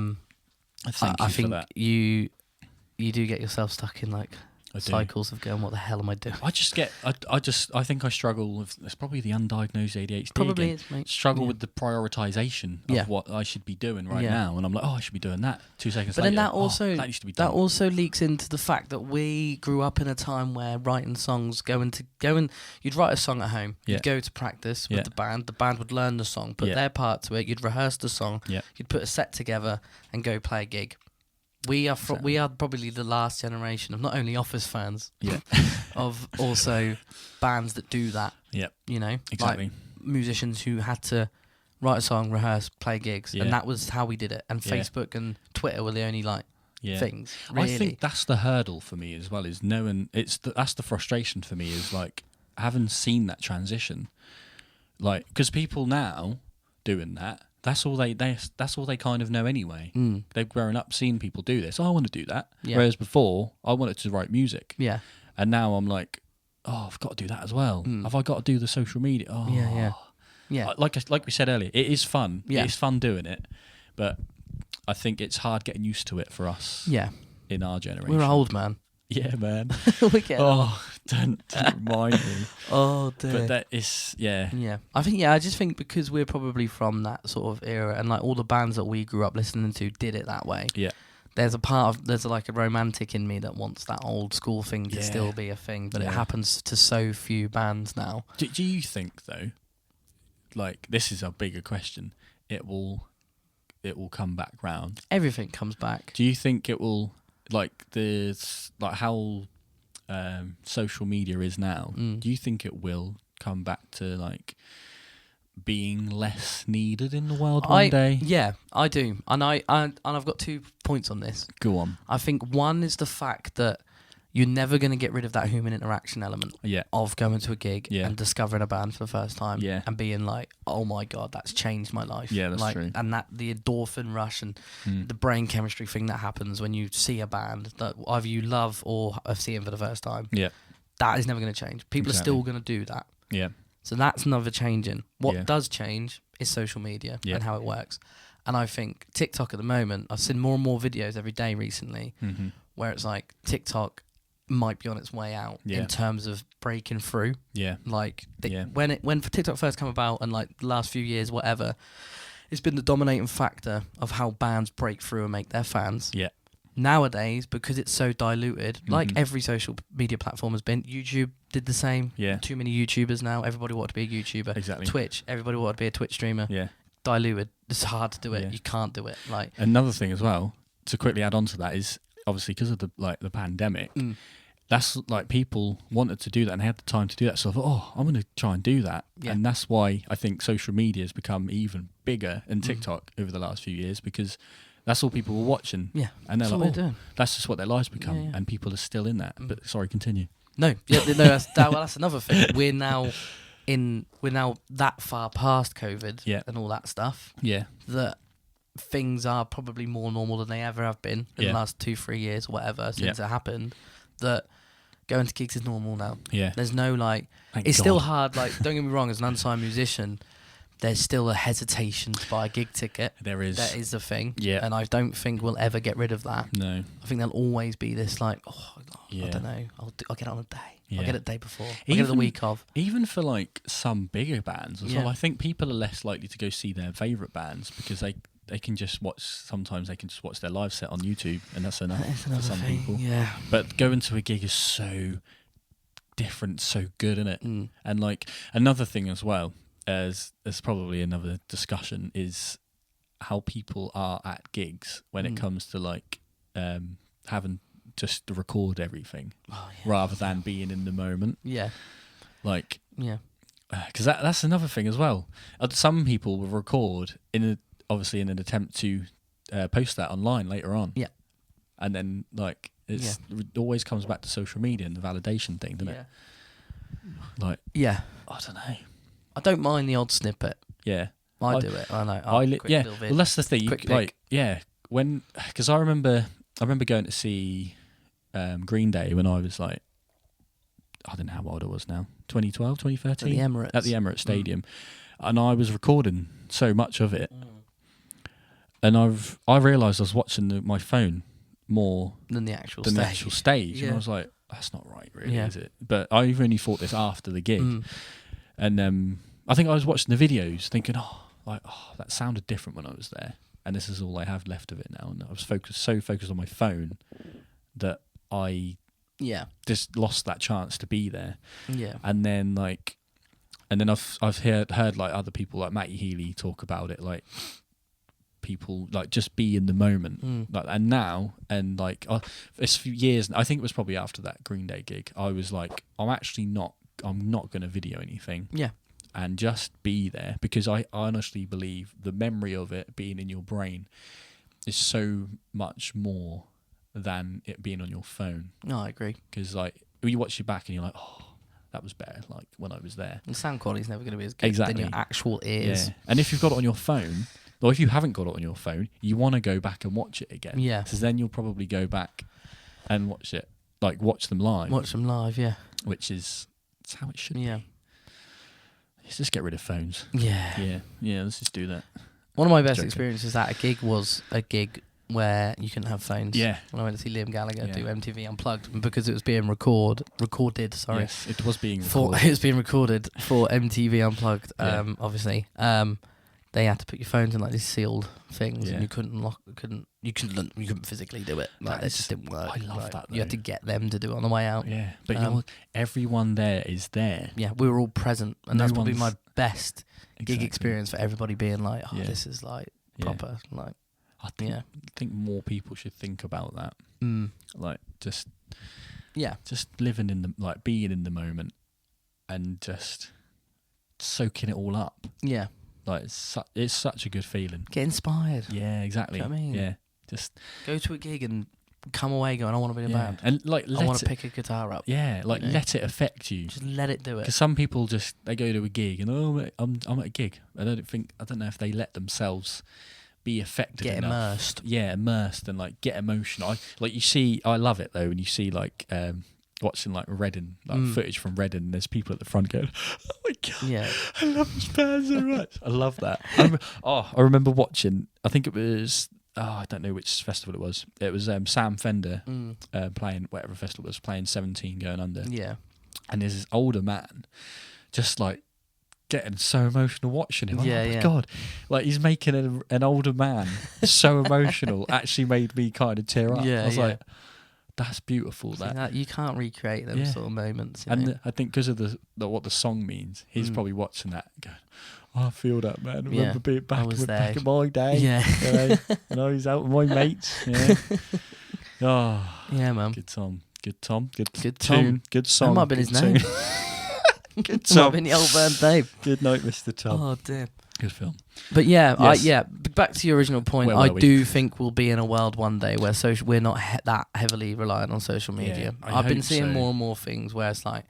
think you do get yourself stuck in like cycles of going, what the hell am I doing? I think I struggle with, it's probably the undiagnosed ADHD. Probably again. is, mate. Struggle with the prioritization of what I should be doing now, and I'm like, I should be doing that. 2 seconds but later, then that needs to be done. That also leaks into the fact that we grew up in a time where writing songs, you'd write a song at home, you'd go to practice with the band would learn the song, put their part to it, you'd rehearse the song, you'd put a set together and go play a gig. We are probably the last generation of not only Office fans, of also bands that do that. Yeah, exactly. Like musicians who had to write a song, rehearse, play gigs, and that was how we did it. And Facebook and Twitter were the only things. Really. I think that's the hurdle for me as well. Is knowing that's the frustration for me is like having seen that transition, like because people now doing that. That's all they kind of know anyway. They've grown up seeing people do this. I want to do that. Yeah. Whereas before, I wanted to write music. Yeah. And now I'm like, I've got to do that as well. Have I got to do the social media? Oh. Yeah. Like we said earlier, it is fun. Yeah. It is fun doing it. But I think it's hard getting used to it for us. Yeah. In our generation. We're old, man. Yeah, man. We get don't remind me. Oh, dear. But that is, Yeah. I just think because we're probably from that sort of era and like all the bands that we grew up listening to did it that way. Yeah. There's like a romantic in me that wants that old school thing to still be a thing, but it happens to so few bands now. Do you think, though, like, this is a bigger question, it will come back round? Everything comes back. Do you think it will... Like how social media is now, do you think it will come back to like being less needed in the world one day? Yeah, I do, and I've got 2 points on this. Go on. I think one is the fact that you're never going to get rid of that human interaction element of going to a gig and discovering a band for the first time and being like, oh my God, that's changed my life. Yeah, that's true. And that the endorphin rush and the brain chemistry thing that happens when you see a band that either you love or have seen for the first time. Yeah. That is never going to change. People are still going to do that. Yeah. So that's never changing. What does change is social media and how it works. And I think TikTok at the moment, I've seen more and more videos every day recently where it's like TikTok might be on its way out in terms of breaking through. Yeah. Like when TikTok first came about and like the last few years, whatever, it's been the dominating factor of how bands break through and make their fans. Yeah. Nowadays, because it's so diluted, like every social media platform has been, YouTube did the same. Yeah. Too many YouTubers now. Everybody wanted to be a YouTuber. Exactly. Twitch, everybody wanted to be a Twitch streamer. Yeah. Diluted. It's hard to do it. Yeah. You can't do it. Like another thing as well, to quickly add on to that, is obviously because of the pandemic. That's like people wanted to do that and they had the time to do that. So I thought, I'm going to try and do that. Yeah. And that's why I think social media has become even bigger than TikTok over the last few years, because that's all people were watching. Yeah. And they're like, that's just what their lives become. Yeah, yeah. And people are still in that. But sorry, continue. No, that's another thing. We're now that far past COVID and all that stuff. Yeah. That things are probably more normal than they ever have been in the last 2-3 years or whatever since it happened. That going to gigs is normal now. Yeah. There's no it's still hard. Like, don't get me wrong, as an unsigned musician, there's still a hesitation to buy a gig ticket. There is. That is the thing. Yeah. And I don't think we'll ever get rid of that. No. I think there'll always be this I don't know. I'll get it on a day. Yeah. I'll get it the day before. I'll get it the week of. Even for like some bigger bands as well, I think people are less likely to go see their favourite bands because they can just watch. Sometimes they can just watch their live set on YouTube, and that's enough for some people. Yeah. But going to a gig is so different, so good, isn't it? And like another thing as well, as there's probably another discussion, is how people are at gigs when it comes to like having just to record everything rather than being in the moment. Yeah. Like because that's another thing as well. Some people will record obviously in an attempt to post that online later on. Yeah. And then like it always comes back to social media and the validation thing, doesn't it? Like I don't know. I don't mind the odd snippet. Yeah. I do it. I know. Well, that's the thing. Because I remember going to see Green Day when I was like, I don't know how old I was now, 2012, 2013? At the Emirates Stadium. And I was recording so much of it. And I realised I was watching my phone more than the actual stage. Yeah. And I was like, that's not right, really, is it? But I only thought this after the gig. And I think I was watching the videos thinking, that sounded different when I was there. And this is all I have left of it now. And I was so focused on my phone that I just lost that chance to be there. Yeah. And then I've heard like other people like Matty Healy talk about it, like people like just be in the moment. Like, and now it's a few years. I think it was probably after that Green Day gig. I was like, I'm not going to video anything. Yeah. And just be there, because I honestly believe the memory of it being in your brain is so much more than it being on your phone. No, I agree. Because like you watch you back and you're like, oh, that was better. Like when I was there. The sound quality is never going to be as good than your actual ears. Yeah. And if you've got it on your phone, or if you haven't got it on your phone, you want to go back and watch it again. Yeah. Because then you'll probably go back and watch it, like watch them live. Watch them live, yeah. Which is how it should be. Yeah. Let's just get rid of phones. Yeah. Yeah, let's just do that. One of my best experiences at a gig was a gig where you couldn't have phones. Yeah. When I went to see Liam Gallagher do MTV Unplugged, and because it was being recorded. Yes, it was being recorded. It was being recorded for MTV Unplugged. Obviously, they had to put your phones in like these sealed things, and you couldn't physically do it. Like, it just didn't work. I love that. Though. You had to get them to do it on the way out. Yeah, but everyone there is there. Yeah, we were all present, and that's probably my best gig experience, for everybody being like, this is like proper. Like, I think more people should think about that. Like just living in being in the moment, and just soaking it all up. Yeah. Like it's such a good feeling. Get inspired. Yeah, exactly. Do you know what I mean? Yeah, just go to a gig and come away going, I want to be in a band. And like, I want to pick a guitar up. Yeah, like let it affect you. Just let it do it. Because some people they go to a gig and I'm at a gig. I don't know if they let themselves be affected. Get enough. Immersed. Yeah, immersed and like get emotional. I love it though when you see like watching like Reading, footage from Reading, and there's people at the front going, oh my god, I love this band so much. I love that. I remember watching, I think it was, I don't know which festival it was. It was Sam Fender playing, whatever festival it was, playing 17 Going Under. Yeah. And there's this older man just like getting so emotional watching him. Oh my god, like he's making an older man so emotional. Actually made me kind of tear up. I was like, that's beautiful. That you can't recreate them sort of moments. And I think because of what the song means, he's probably watching that and going, oh, I feel that, man. I remember being back in my day. Yeah. When I was out with my mates. Yeah. Yeah, man. Good Tom. Good Tom. Good tune. Tom. Good song. That might have been his name. Good Tom. Might have been the old band Dave. Good night, Mr. Tom. Oh, dear. Good film. But back to your original point, I do think we'll be in a world one day where we're not that heavily reliant on social media. I've been seeing more and more things where it's like,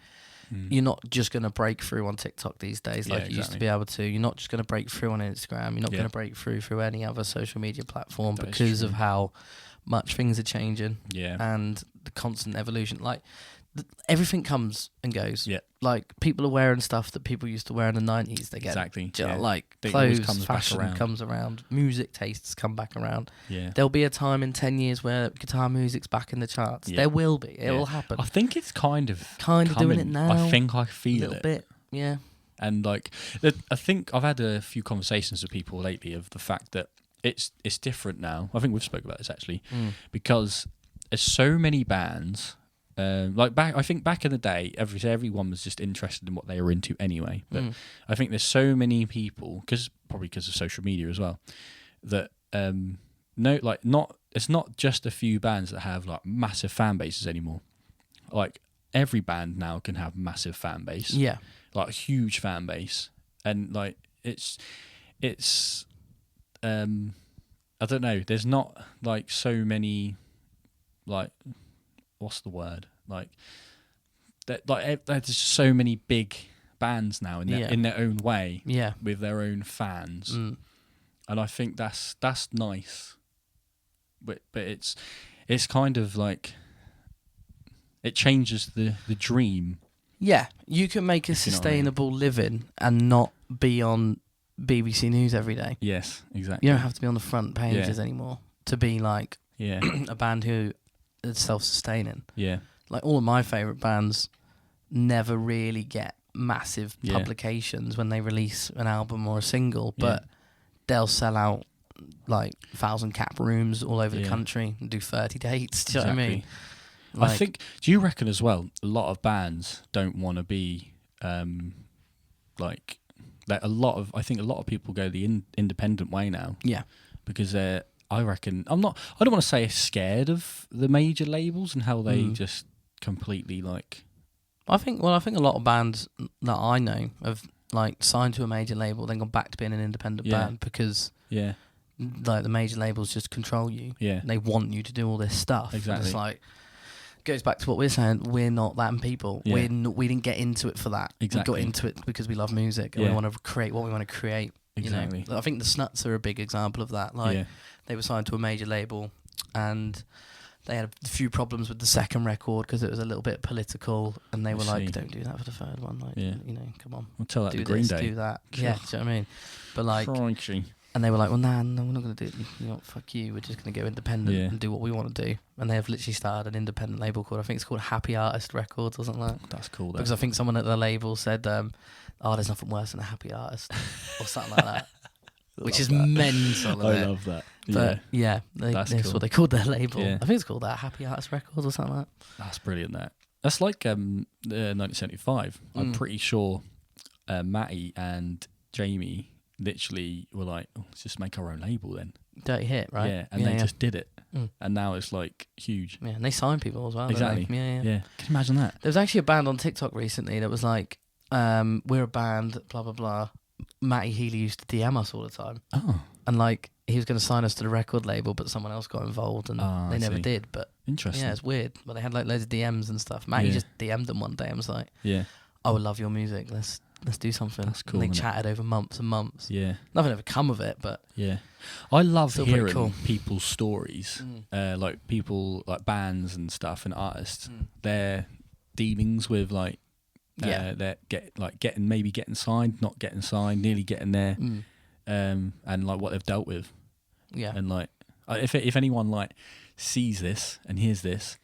you're not just going to break through on TikTok these days like you used to be able to. You're not just going to break through on Instagram. You're not going to break through any other social media platform because of how much things are changing and the constant evolution. Like, everything comes and goes. Yeah. Like, people are wearing stuff that people used to wear in the 90s. They get like clothes, fashion comes around, music tastes come back around. Yeah. There'll be a time in 10 years where guitar music's back in the charts. Yeah. There will be. It will happen. I think it's kind of doing it now. I think I feel it. A little bit. Yeah. And like, I think I've had a few conversations with people lately of the fact that it's different now. I think we've spoken about this actually, because there's so many bands. I think back in the day, everyone was just interested in what they were into anyway. But I think there's so many people, probably because of social media as well, that it's not just a few bands that have like massive fan bases anymore. Like every band now can have massive fan base. Yeah. like a huge fan base, and like it's I don't know. There's not like so many, like, what's the word? Like that. Like there's so many big bands now in their own way. Yeah. With their own fans, and I think that's nice. But it's kind of like it changes the dream. Yeah, you can make a sustainable living and not be on BBC News every day. Yes, exactly. You don't have to be on the front pages anymore to be like a band who is self-sustaining. Yeah. Like all of my favourite bands never really get massive publications when they release an album or a single, but they'll sell out like 1,000 cap rooms all over the country and do 30 dates. Do you know what I mean? Like, I think, do you reckon as well, a lot of bands don't want to be like a lot of people go the independent way now. Yeah. Because I reckon, I don't want to say scared of the major labels and how they just completely like... I think a lot of bands that I know have like signed to a major label, then gone back to being an independent band because like the major labels just control you. Yeah. They want you to do all this stuff. Exactly. And it's like... goes back to what we're saying. We're not that people. Yeah. We didn't get into it for that. Exactly. We got into it because we love music and we want to create what we want to create. Exactly. You know? I think the Snuts are a big example of that. Like they were signed to a major label and they had a few problems with the second record because it was a little bit political, and they were like, "Don't do that for the third one." Like, you know, come on. We'll tell that to Green Day. Do that. Yeah, do you know what I mean? But like. Crunchy. And they were like, well, no, we're not going to do it. You know, fuck you. We're just going to go independent and do what we want to do. And they have literally started an independent label called, I think it's called Happy Artist Records or something like that. That's cool, though. Because I think someone at the label said, there's nothing worse than a happy artist or something like that. Which is mental. I love that. But that's cool. What they called their label. Yeah. I think it's called that, Happy Artist Records or something like that. That's brilliant, that. That's like 1975. I'm pretty sure Matty and Jamie... literally were like, let's just make our own label then. Dirty Hit, right? Yeah, and they just did it. And now it's like huge. Yeah, and they sign people as well. Exactly. Yeah. Can you imagine that? There was actually a band on TikTok recently that was like, we're a band, blah, blah, blah. Matty Healy used to DM us all the time. Oh. And like, he was going to sign us to the record label, but someone else got involved and they never did. But interesting. Yeah, it's weird. But they had like loads of DMs and stuff. Matty just DM'd them one day and was like, I would love your music. Let's do something. That's cool. And they chatted over months and months. Yeah. Nothing ever come of it, but... yeah. I love hearing people's stories. Like people, like bands and stuff and artists, their dealings with like... they're getting signed, not getting signed, nearly getting there. And like what they've dealt with. Yeah. And like, if anyone like sees this and hears this,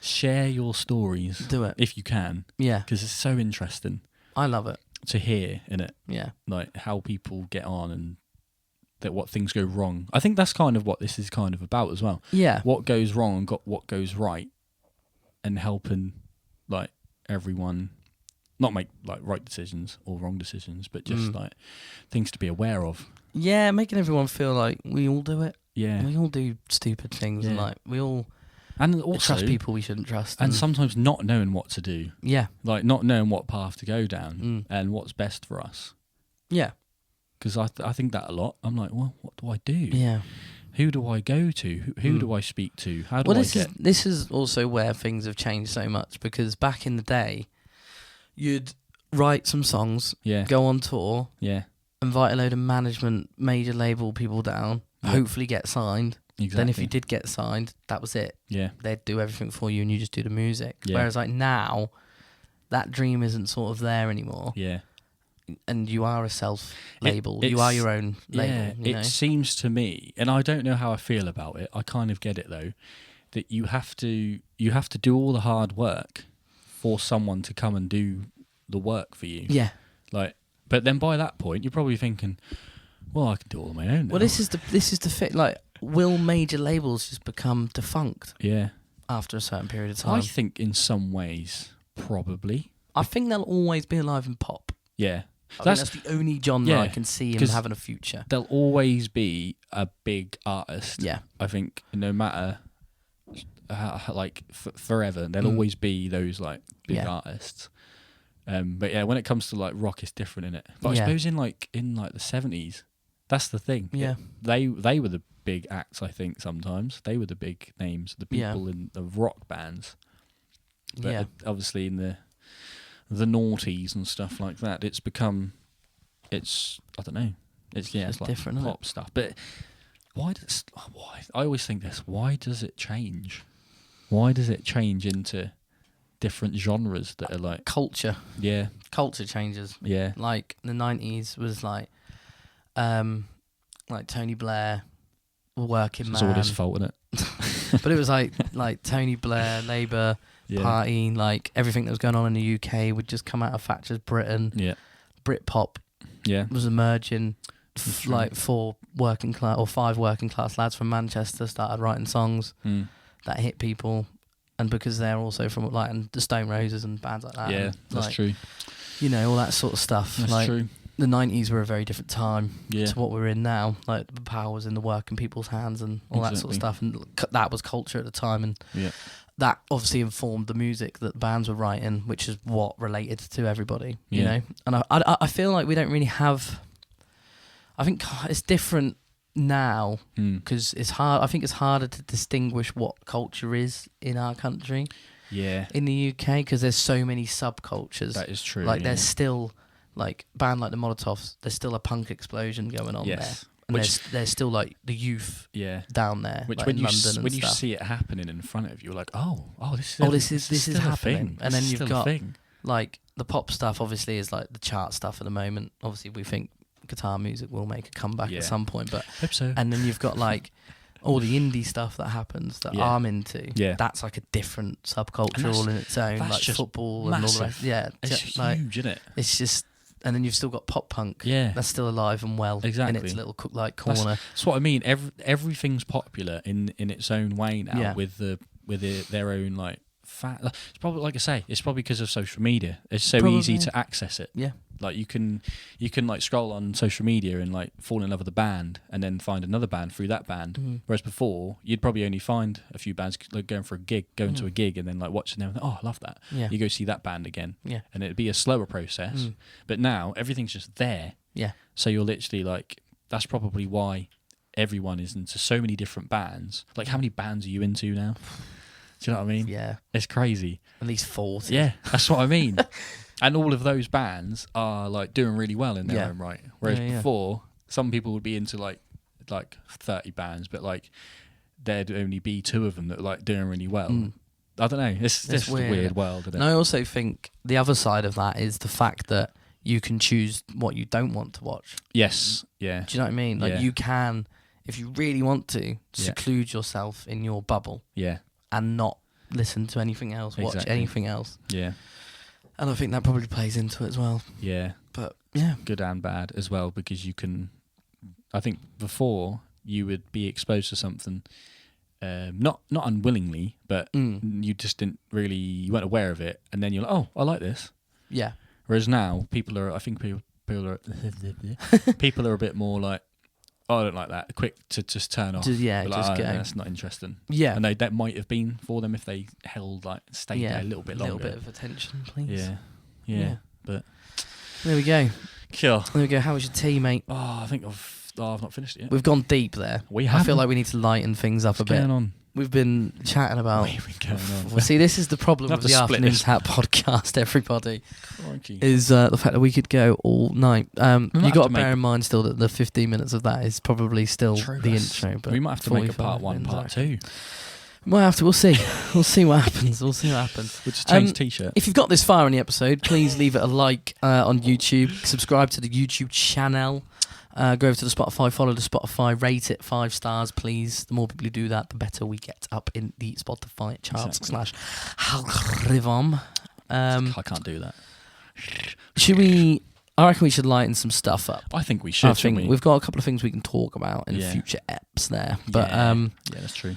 share your stories. Do it. If you can. Yeah. Because it's so interesting. I love it. To hear, innit? Yeah. Like how people get on and that what things go wrong. I think that's kind of what this is kind of about as well. Yeah. What goes wrong and what goes right, and helping like everyone not make like right decisions or wrong decisions, but just like things to be aware of. Yeah, making everyone feel like we all do it. Yeah. We all do stupid things and like we all and also trust people we shouldn't trust. And sometimes not knowing what to do. Yeah. Like not knowing what path to go down and what's best for us. Yeah. Because I think that a lot. I'm like, well, what do I do? Yeah. Who do I go to? Who do I speak to? How do I get... This is also where things have changed so much, because back in the day, you'd write some songs, go on tour, invite a load of management, major label people down, hopefully get signed. Exactly. Then if you did get signed, that was it. Yeah. They'd do everything for you and you just do the music. Yeah. Whereas like now, that dream isn't sort of there anymore. Yeah. And you are a self-label. You are your own label. You know? Seems to me, and I don't know how I feel about it, I kind of get it though, that you have to do all the hard work for someone to come and do the work for you. Yeah. Like, but then by that point, you're probably thinking, well, I can do it all on my own now. Well, this is the fit. Like, will major labels just become defunct? Yeah. After a certain period of time? I think in some ways, probably. I think they'll always be alive in pop. Yeah. That's the only genre I can see him having a future. There'll always be a big artist. Yeah. I think no matter, like, forever, there'll always be those, like, big artists. But yeah, when it comes to like rock, it's different in it. But I suppose in the 70s, that's the thing. Yeah, they were the big acts. I think sometimes they were the big names, the people in the rock bands. But obviously in the noughties and stuff like that, it's become. I don't know. It's like different pop stuff. But why? I always think this. Why does it change? Why does it change into different genres that are like culture? Yeah, culture changes. Yeah, like the 90s was like Tony Blair, working man. It's all his fault, isn't it? But it was like Tony Blair, Labour Party, like everything that was going on in the UK would just come out of Thatcher's Britain. Yeah, Britpop. Was emerging. Like 5 working class lads from Manchester started writing songs that hit people, and because they're also from and the Stone Roses and bands like that. Yeah, that's true. You know, all that sort of stuff. That's true. The 90s were a very different time to what we're in now. Like the power was in the working people's hands and all that sort of stuff, and that was culture at the time, and that obviously informed the music that bands were writing, which is what related to everybody. You know, and I feel like we don't really have. I think it's different now because it's hard. I think it's harder to distinguish what culture is in our country. Yeah. In the UK, because there's so many subcultures. That is true. Like there's still band like the Molotovs. There's still a punk explosion going on there. And there's still like the youth down there. Which like when in London when you stuff. see it happening in front of you, you're like, this is happening. And then you've got thing. Like the pop stuff. Obviously, is like the chart stuff at the moment. Obviously, we think guitar music will make a comeback at some point, but hope so. And then you've got like all the indie stuff that happens that I'm into. Yeah, that's like a different subculture all in its own, like football massive. And all the rest. Yeah, it's huge, isn't it? It's just, and then you've still got pop punk. Yeah, that's still alive and well in its little corner. That's what I mean. Everything's popular in its own way now with their own like. It's probably like I say. It's probably because of social media. It's so easy to access it. Yeah, like you can like scroll on social media and like fall in love with a band and then find another band through that band. Whereas before, you'd probably only find a few bands like going to a gig and then like watching them. And, I love that. Yeah. You go see that band again. Yeah, and it'd be a slower process. But now everything's just there. Yeah. So you're literally like, that's probably why everyone is into so many different bands. Like, how many bands are you into now? Do you know what I mean? Yeah. It's crazy. At least 40. Yeah, that's what I mean. And all of those bands are like doing really well in their own right. Whereas before, some people would be into like 30 bands, but like there'd only be 2 of them that are like doing really well. I don't know. It's just a weird world, isn't it? And I also think the other side of that is the fact that you can choose what you don't want to watch. Yes. Yeah. Do you know what I mean? Like you can, if you really want to, seclude yourself in your bubble. Yeah. And not listen to anything else, watch anything else. Yeah. And I think that probably plays into it as well. Yeah. But yeah. Good and bad as well, because you can, I think before you would be exposed to something, not unwillingly, but you just didn't really, you weren't aware of it. And then you're like, oh, I like this. Yeah. Whereas now people are a bit more like, I don't like that. Quick to just turn off. Just go. That's not interesting. Yeah. And that might have been for them if they stayed there a little bit longer. A little bit of attention, please. Yeah. But there we go. Sure. There we go. How was your tea, mate? Oh, I think I've not finished it yet. We've gone deep there. I feel like we need to lighten things up a bit. What's going on? We've been chatting about. What's going on? Well, see, this is the problem with the Afternoon Hat podcast, everybody. Crikey. Is the fact that we could go all night. You got to bear in mind still that the 15 minutes of that is probably still the intro. But we might have to make a part 1, part 2. Might have to. We'll see. We'll see what happens. We'll just change t-shirt. If you've got this far in the episode, please leave it a like on YouTube. Subscribe to the YouTube channel. Go over to the Spotify, follow the Spotify, rate it 5 stars, please. The more people who do that, the better we get up in the Spotify charts /algorithm. I can't do that. Should we? I reckon we should lighten some stuff up. I think we should. We've got a couple of things we can talk about in future eps there. But yeah, that's true.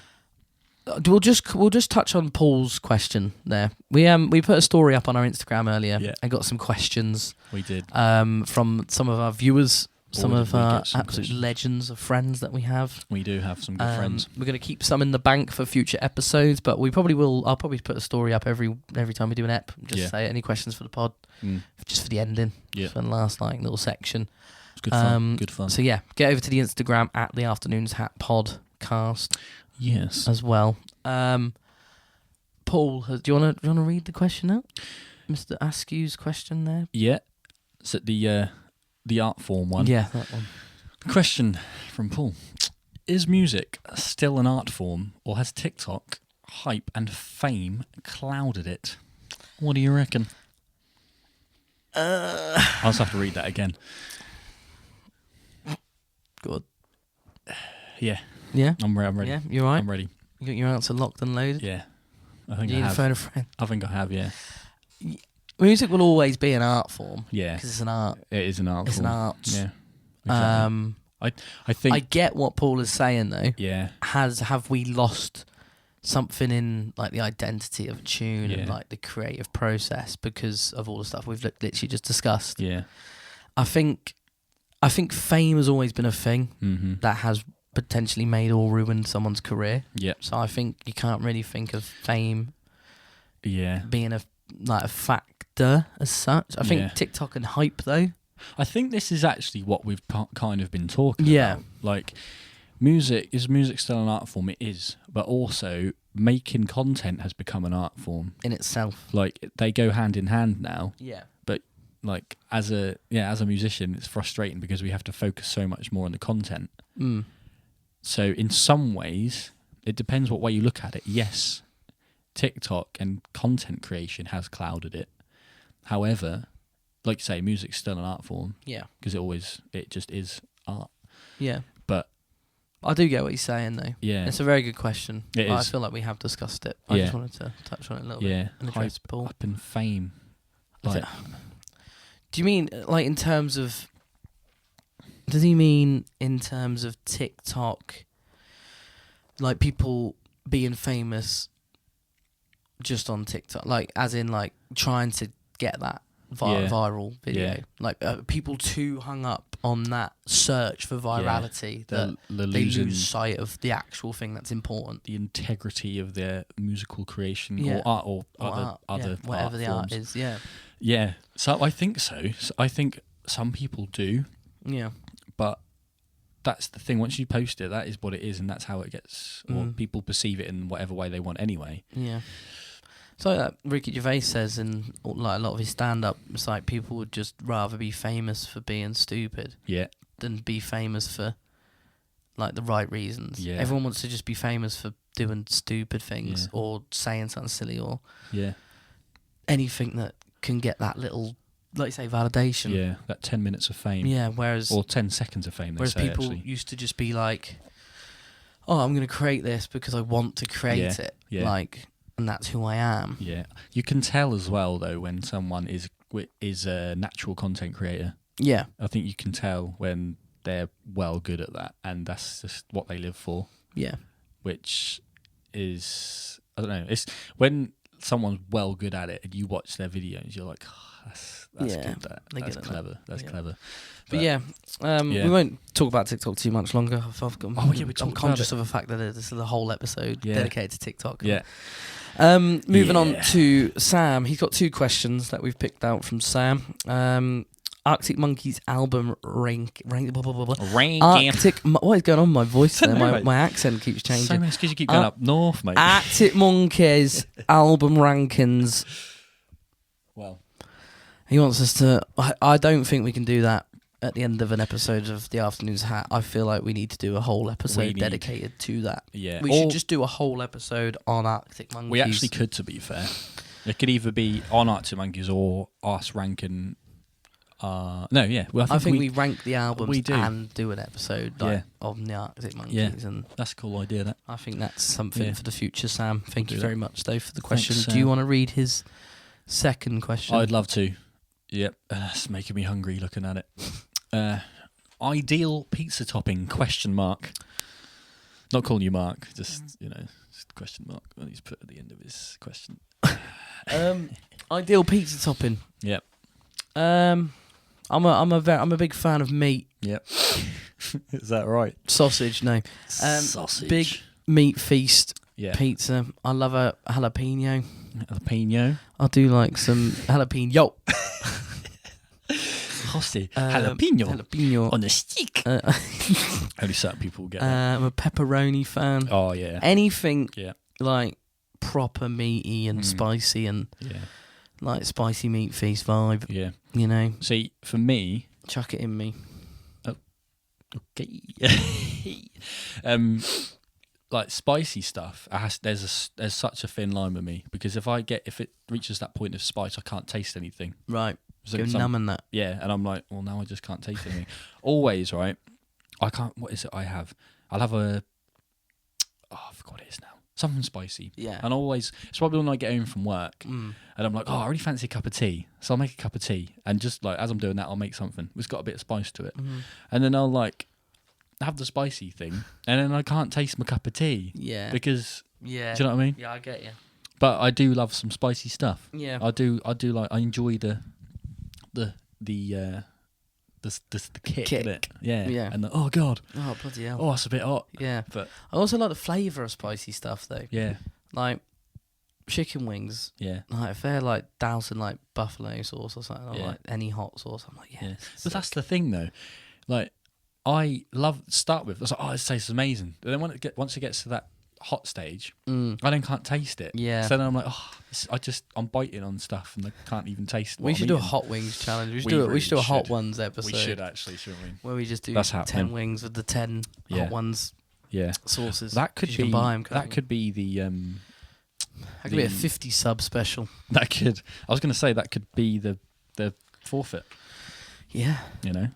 We'll just touch on Paul's question there. We put a story up on our Instagram earlier and got some questions. We did from some of our viewers. some of our absolute legends of friends that we have. We do have some good friends. We're going to keep some in the bank for future episodes, but we probably will. I'll probably put a story up every time we do an ep. Just say any questions for the pod, just for the ending, for the last little section. It's good fun. Good fun. So yeah, get over to the Instagram at the Afternoons Hat Podcast. Yes, as well. Paul, do you want to read the question out? Mr. Askew's question there. Yeah, it's at the art form one. Yeah, that one. Question from Paul: is music still an art form, or has TikTok hype and fame clouded it? What do you reckon? I'll just have to read that again. Good. Yeah. Yeah? I'm ready. Yeah, you're right? I'm ready. You got your answer locked and loaded? Yeah. I think you I need have. to phone a friend? I think I have, yeah. Music will always be an art form. Yeah. Because it's an art. It is an art form. It's an art. Yeah. Exactly. I think... I get what Paul is saying, though. Yeah. Have we lost something in the identity of a tune and the creative process because of all the stuff we've literally just discussed? Yeah. I think fame has always been a thing that has potentially made or ruined someone's career. Yeah. So I think you can't really think of fame being a factor as such. I think TikTok and hype, though. I think this is actually what we've kind of been talking about. Is music still an art form? It is, but also making content has become an art form in itself. They go hand in hand now. Yeah. But as a musician, it's frustrating because we have to focus so much more on the content. Mm. So in some ways, it depends what way you look at it. Yes, TikTok and content creation has clouded it. However, like you say, music's still an art form. Yeah. Because it just is art. Yeah. But I do get what you're saying, though. Yeah. It's a very good question. It is. I feel like we have discussed it. I just wanted to touch on it a little bit. And address Paul. Hype and fame. Do you mean in terms of... Does he mean in terms of TikTok, people being famous just on TikTok? As in, trying to get that viral video? People too hung up on that search for virality that they lose sight of the actual thing that's important. The integrity of their musical creation or art or other whatever the art forms. is, yeah. Yeah, so I think so. I think some people do. Yeah. But that's the thing. Once you post it, that is what it is, and that's how it gets, or people perceive it in whatever way they want anyway. Yeah. So Ricky Gervais says in a lot of his stand-up, it's people would just rather be famous for being stupid than be famous for the right reasons. Yeah. Everyone wants to just be famous for doing stupid things or saying something silly or anything that can get that little, like you say, validation. Yeah, that 10 minutes of fame. Yeah, or 10 seconds of fame. Whereas people used to just be like, "Oh, I'm going to create this because I want to create it." Yeah. And that's who I am. Yeah, you can tell as well though when someone is a natural content creator. Yeah, I think you can tell when they're well good at that, and that's just what they live for. Yeah, which is, I don't know. It's when someone's well good at it and you watch their videos, you're like, oh, that's good. That's clever. That's clever. But we won't talk about TikTok too much longer. I'm conscious of the fact that this is a whole episode dedicated to TikTok. Yeah. Moving on to Sam. He's got two questions that we've picked out from Sam. Arctic Monkeys album rank. What is going on with my voice there? My accent keeps changing. So it's because you keep going up north, mate. Arctic Monkeys album rankings. Well, he wants us to... I don't think we can do that at the end of an episode of The Afternoon's Hat. I feel like we need to do a whole episode dedicated to that. Yeah. We should just do a whole episode on Arctic Monkeys. We actually could, to be fair. It could either be on Arctic Monkeys or us ranking... I think we rank the albums and do an episode on the Arctic Monkeys. Yeah, and that's a cool idea, that. I think that's something for the future, Sam. Thank you very much, though, for the question. Thanks, do you want to read his second question? I'd love to. Yep. It's making me hungry looking at it. Ideal pizza topping, ? Not calling you Mark, just question mark. Well, he's put at the end of his question. Ideal pizza topping. Yep. I'm a big fan of meat. Yep. Is that right? Sausage, no. Sausage. Big meat feast. Yeah. Pizza. I love a jalapeno. Jalapeno. I do like some jalapeno. Jalapeno on a stick. Only certain people get that. I'm a pepperoni fan. Oh yeah. Anything like proper meaty and spicy and like spicy meat feast vibe. Yeah. You know. See, for me, chuck it in me. Oh, okay. Like spicy stuff, there's such a thin line with me, because if it reaches that point of spice, I can't taste anything. Right. So go numb in that. Yeah, and I'm like, well, now I just can't taste anything. Always, right? I can't. What is it? I'll have I forgot what it is now. Something spicy. Yeah. And always, it's probably when I get home from work, and I'm like, oh, I really fancy a cup of tea, so I'll make a cup of tea, and just like as I'm doing that, I'll make something. It's got a bit of spice to it, and then I'll like have the spicy thing, and then I can't taste my cup of tea. Yeah. Because do you know what I mean? Yeah, I get you. But I do love some spicy stuff. Yeah. I do like. I enjoy the kick. Innit? Yeah. Yeah. And oh god. Oh bloody hell. Oh, it's a bit hot. Yeah. But I also like the flavour of spicy stuff though. Yeah. Like chicken wings. Yeah. Like if they're like doused in like buffalo sauce or something, or like any hot sauce, I'm like, yeah. But that's the thing though. Like I start with. I was like, oh, this tastes amazing. But then once it gets to that hot stage, I then can't taste it. Yeah. So then I'm like, oh, I'm biting on stuff and I can't even taste. We should do a hot wings challenge. We should do a hot ones episode. We should actually, shouldn't we? Where we just do 10 wings with the 10 hot ones. Yeah. Sauces. That could be. That could be the. That could be a 50 sub special. That could. I was going to say that could be the forfeit. Yeah. You know.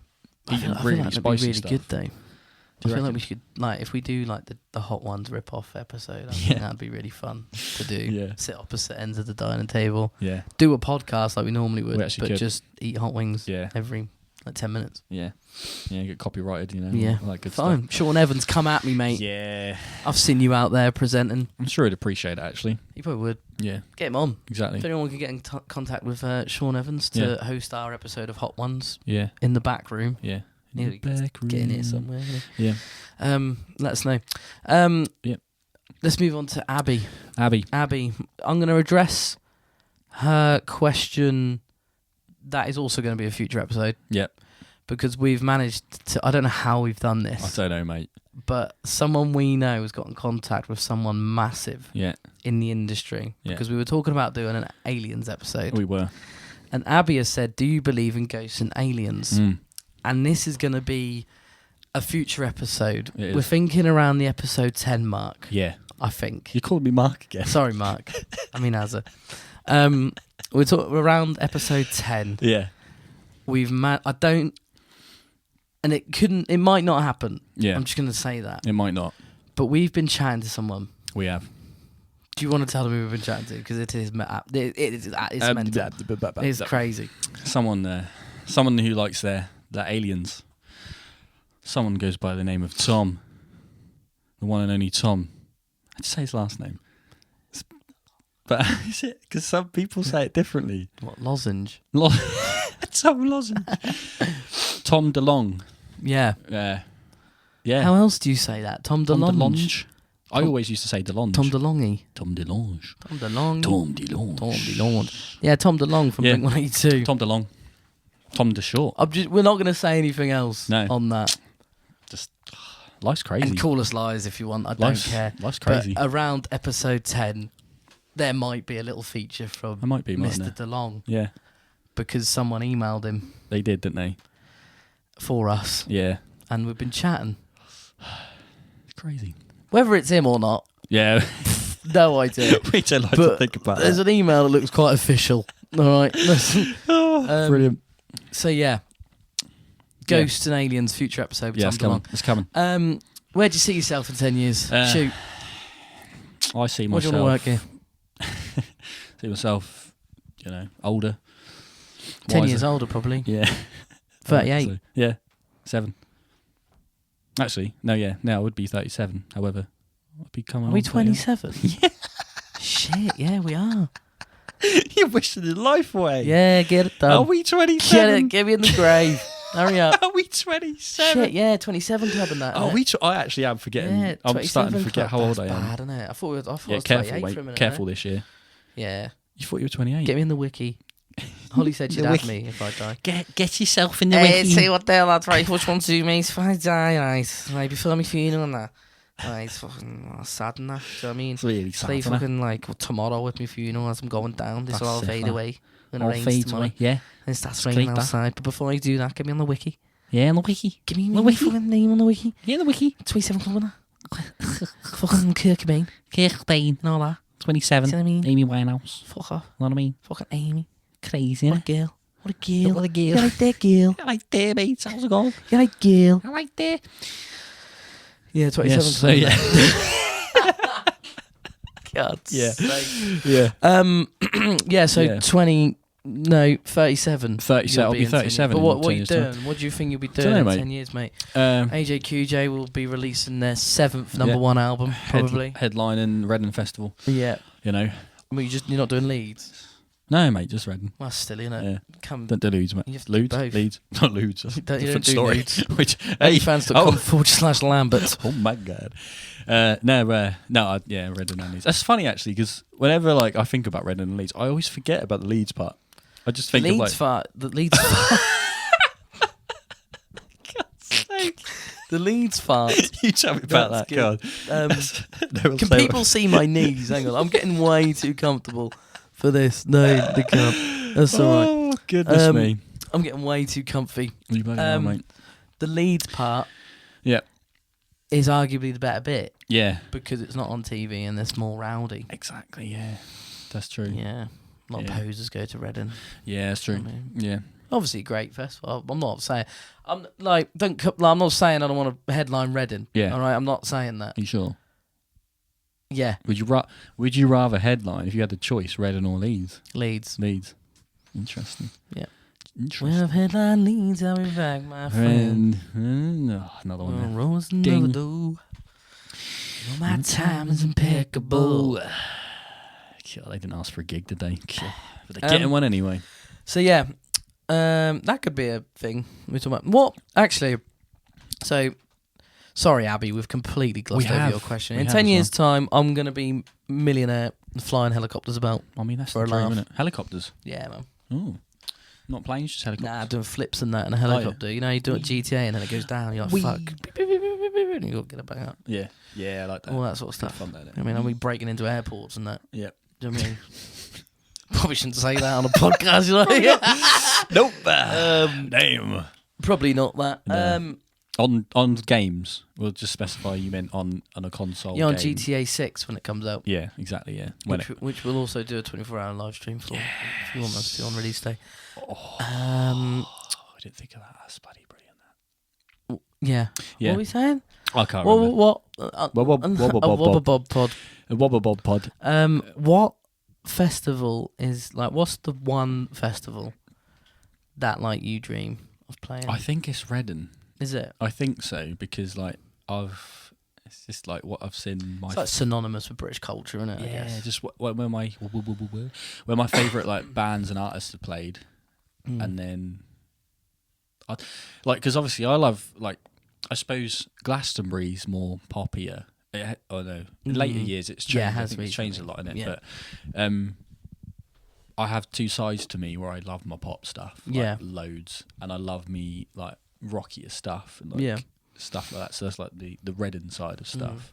I feel like that'd be really good though. I feel like we should, like, if we do like the hot ones rip off episode, I think that'd be really fun to do. Yeah. Sit opposite ends of the dining table. Yeah. Do a podcast like we normally would, but just eat hot wings every like 10 minutes. Yeah. Yeah, get copyrighted, you know. Yeah. All that good Fine. stuff. Sean Evans, come at me, mate. Yeah. I've seen you out there presenting. I'm sure he'd appreciate it, actually. He probably would. Yeah. Get him on. Exactly. If anyone can get in contact with Sean Evans to host our episode of Hot Ones in the back room. Yeah. Get in here somewhere. Yeah. Let us know. Let's move on to Abby. Abby. I'm going to address her question. That is also going to be a future episode. Yep. Because we've managed to. I don't know how we've done this. I don't know, mate. But someone we know has got in contact with someone massive. In the industry. Yeah. Because we were talking about doing an aliens episode. We were. And Abby has said, "Do you believe in ghosts and aliens?" And this is going to be a future episode. We're thinking around the episode 10 mark. Yeah. I think. You called me Mark again. Sorry, Mark. I mean Azza. We're talking around episode 10. Yeah. And it might not happen. Yeah. I'm just going to say that. It might not. But we've been chatting to someone. We have. Do you want to tell them who we've been chatting to? Because it's mental. It's crazy. Someone who likes their aliens. Someone goes by the name of Tom. The one and only Tom. How'd you say his last name? But is it? Because some people say it differently. What, Lozenge? Tom Lozenge. Tom Delonge. Yeah. Yeah. How else do you say that? Tom Delonge? I always used to say Delonge. Tom Delonge. Tom Delonge. Tom Delonge. Tom Delonge. Tom Delonge. Yeah, Tom Delonge from Blink 182. Tom Delonge. Tom DeShort. We're not going to say anything else on that. Just, life's crazy. And call us lies if you want. I don't care. Life's crazy. But around episode 10, there might be a little feature from Mr. DeLong. Yeah. Because someone emailed him. They did, didn't they? For us. Yeah. And we've been chatting. It's crazy. Whether it's him or not. Yeah. No idea. We don't like to think about There's an email that looks quite official. All right. Brilliant. So, yeah. Ghosts and Aliens, future episode. Yeah, it's coming. Where do you see yourself in 10 years? Shoot. I see myself. What do you want to work here? See myself, older. 10 years older, probably. Yeah. 38. So, yeah. 7. Actually, no, yeah. Now I would be 37. However, I'd be coming. Are we 27? Yeah. Shit, yeah, we are. You're wishing your life away. Yeah, get it done. Are we 27? Get it, get me in the grave. Hurry up. Are we 27? Shit, yeah, 27 club and that. Oh, I actually am forgetting. Yeah, I'm starting to forget how old I am. That's bad, isn't it? I thought it was 28 careful, for a minute. Careful this year. Yeah. You thought you were 28? Get me in the wiki. Holly said she'd have me if I die. Get yourself in the wiki. Hey, tell you what there, lads, right? Which one to me? If I die, right? Right, before my funeral and that. Right, it's fucking sad and that. Do you know what I mean? It's really sad. Play fucking like tomorrow with my funeral as I'm going down. This will all fade away. All fades away, yeah. And it starts raining outside. But before I do that, get me on the wiki. Yeah, on the wiki. Give me my fucking name on the wiki. Yeah, on the wiki. 27 club and that. Fucking Kurt Cobain. And all that. 27. See what I mean? Amy Winehouse. Fuck off. Know what I mean? Fucking Amy. Crazy, What a girl. What a girl. What a girl. You like that girl. I like that, mate. How's it going? You like girl. I like that. Yeah, 27. Yes, so yeah. God. Yeah. Sake. Yeah. Yeah, so Yeah. 37. 37. I'll be 37. But what are 10 you years doing? time. What do you think you'll be doing Dunno, in mate. 10 years, mate? Um, AJQJ will be releasing their 7th number one album, probably. Headlining Reading Festival. Yeah. You know. Well, you're not doing Leeds. No, mate, just Reading. Well, that's silly, isn't it? Yeah. Come. Don't do Leeds, mate. You have to do Leeds. both. Leeds. Not Leeds. That's a You don't different do story. Leeds. Which, Fans.com/Lambert. Oh my god. Yeah, Reading and Leeds. That's funny actually, because whenever like I think about Reading and Leeds, I always forget about the Leeds part. I just think Leeds of like fart. The Leeds fart. God's sake. The Leeds fart. You tell me about That's that, good. God. No, Can people see my knees? Hang on, I'm getting way too comfortable for this. No, they can't. That's all right. Oh goodness me. I'm getting way too comfy. You bloody hell, mate. The Leeds part Yeah. is arguably the better bit Yeah. because it's not on TV and it's more rowdy. Exactly. Yeah. That's true. Yeah. A lot of posers go to Reading. Yeah, that's true. I mean, Yeah. obviously, a great festival. I'm not saying I'm not saying I don't want to headline Reading. Yeah. All right. I'm not saying that. Are you sure? Yeah. Would you rather headline if you had the choice, Reading or Leeds? Leeds. Leeds. Interesting. Yeah. Interesting. Well, headline Leeds, I'll be back, my friend. Another one there. Rose and Ding. Well, my time is impeccable. God, they didn't ask for a gig, did they? But they're getting one anyway. So yeah, that could be a thing we're talking about. What actually? So sorry, Abby, we've completely glossed over your question. In 10 years' time, I'm gonna be millionaire and flying helicopters about. I mean, that's for the a dream, laugh. isn't it? Helicopters. Yeah, man. Oh, not planes, just helicopters. Nah, doing flips and that in a helicopter. You know, you do it GTA and then it goes down. You're like, fuck. And you got to get it back up. Yeah, yeah, I like that. All that sort of stuff. Fun, that, I mean, I'll be breaking into airports and that. Yeah. Do you know what I mean? Probably shouldn't say that on a podcast, you know? Nope. Damn. Probably not that. No. On games, we'll just specify you meant on a console. Yeah, on game. GTA 6 when it comes out. Yeah, exactly. Yeah, Which we'll also do a 24-hour live stream for if you want us to on release day. I didn't think of that. That's bloody brilliant. That. Yeah. Yeah. What are we saying? I can't remember. What? Wobble pod. What festival is like? What's the one festival that like you dream of playing? I think it's Reading. Is it? I think so because like it's just like what I've seen. It's like synonymous with British culture, isn't it? Yeah, I guess. just where my favourite like bands and artists have played, and then because obviously I love like I suppose Glastonbury's more poppier. In later years it's changed. Yeah, it I has think it's changed a lot in it. Yeah. But I have two sides to me where I love my pop stuff, like, loads, and I love me like rockier stuff and like stuff like that. So that's like the Reading side of stuff.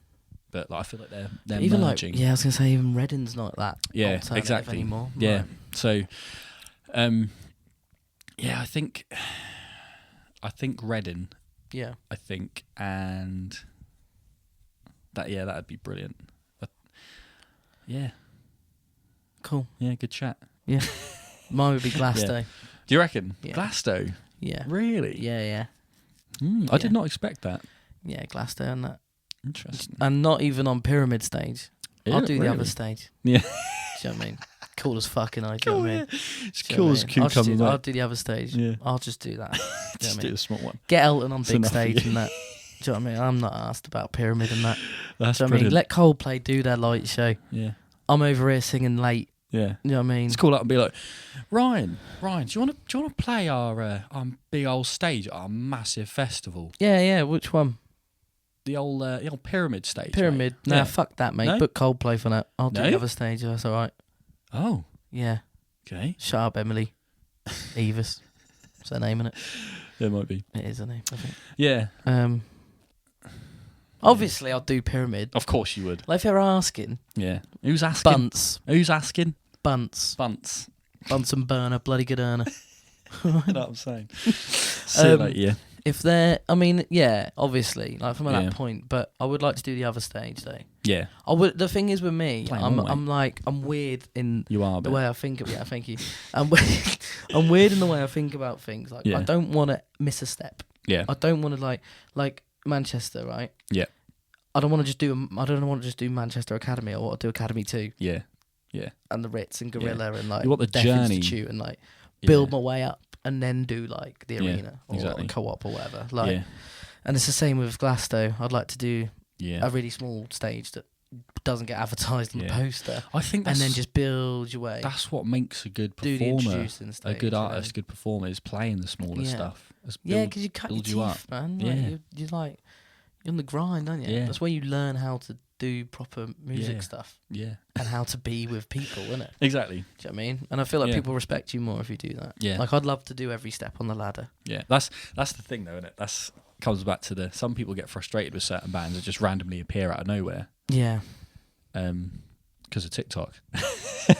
But like, I feel like they're even merging. like I was gonna say even Reading's not that exactly anymore. Yeah. Right. So I think Reading. Yeah. I think and that'd be brilliant. But, yeah. Cool. Yeah, good chat. Yeah. Mine would be Glasto. Do you reckon? Yeah. Glasto? Yeah. Really? Yeah. I did not expect that. Yeah, Glasto and that. Interesting. And not even on pyramid stage. Yeah, I'll do the really? other stage. Yeah. Do you know what I mean? Cool as fucking I do you know what I mean? It's Do you know cool what as I mean? cucumber. I'll do the other stage. Yeah. I'll just do that. Do you know Just what I do mean? a small one. Get Elton on big enough for stage you. and that. Do you know what I mean? I'm not asked about pyramid and that. That's Do you know what I mean? brilliant. Let Coldplay do their light show. Yeah. I'm over here singing late Yeah. You know what I mean? Let's call up and be like, Ryan, do you want to play our big old stage at our massive festival? Yeah. Which one? The old pyramid stage. Pyramid. Mate. Nah, fuck that, mate. No? Book Coldplay for that. I'll do the other stage. That's all right. Oh. Yeah. Okay. Shut up, Emily. Evis. Is that a name in it? There might be. It is a name, I think. Yeah. Obviously, I'll do Pyramid. Of course you would. Like if you're asking. Yeah. Who's asking? Bunts. Who's asking? Bunts. Bunts. Bunsen burner, bloody good earner. You know what I'm saying? So if they're, I mean, yeah, obviously, like from that point, but I would like to do the other stage though. Yeah. I would. The thing is with me, I'm weird in the way I think of. Yeah, thank you. I'm weird in the way I think about things. Like I don't want to miss a step. Yeah. I don't want to like Manchester, right? Yeah. I don't want to just do Manchester Academy. I want to do Academy 2. Yeah. Yeah. And the Ritz and Gorilla and like you want the Deaf journey Institute and like build my way up and then do like the arena or co-op or whatever. Like, and it's the same with Glasgow. I'd like to do a really small stage that doesn't get advertised on the poster. I think and then just build your way. That's what makes a good performer. Do the introducing stage, a good artist, good performer is playing the smaller stuff. Because you cut your teeth, man. Like, you're on the grind, aren't you? Yeah. That's where you learn how to do proper music stuff. Yeah. And how to be with people, isn't it? Exactly. Do you know what I mean? And I feel like people respect you more if you do that. Yeah. Like, I'd love to do every step on the ladder. Yeah. That's the thing, though, isn't it? That's comes back to some people get frustrated with certain bands that just randomly appear out of nowhere. Yeah. Because of TikTok.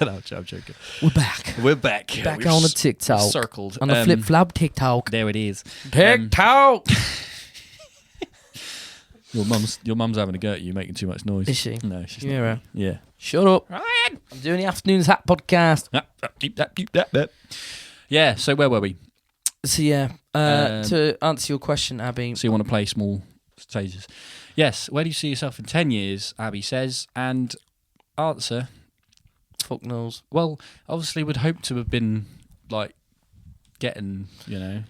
No, I'm joking. We're back. Back on the TikTok. Circled. On the flip-flop TikTok. There it is. TikTok! Your mum's having a go at you, making too much noise. Is she? No, she's not. Her. Yeah. Shut up. Ryan! I'm doing the Afternoons Hat podcast. Keep that. Yeah, so where were we? So to answer your question, Abby. So you want to play small stages? Yes. Where do you see yourself in 10 years, Abby says, and answer... Fuck knows. Well, obviously we'd hope to have been, like, getting to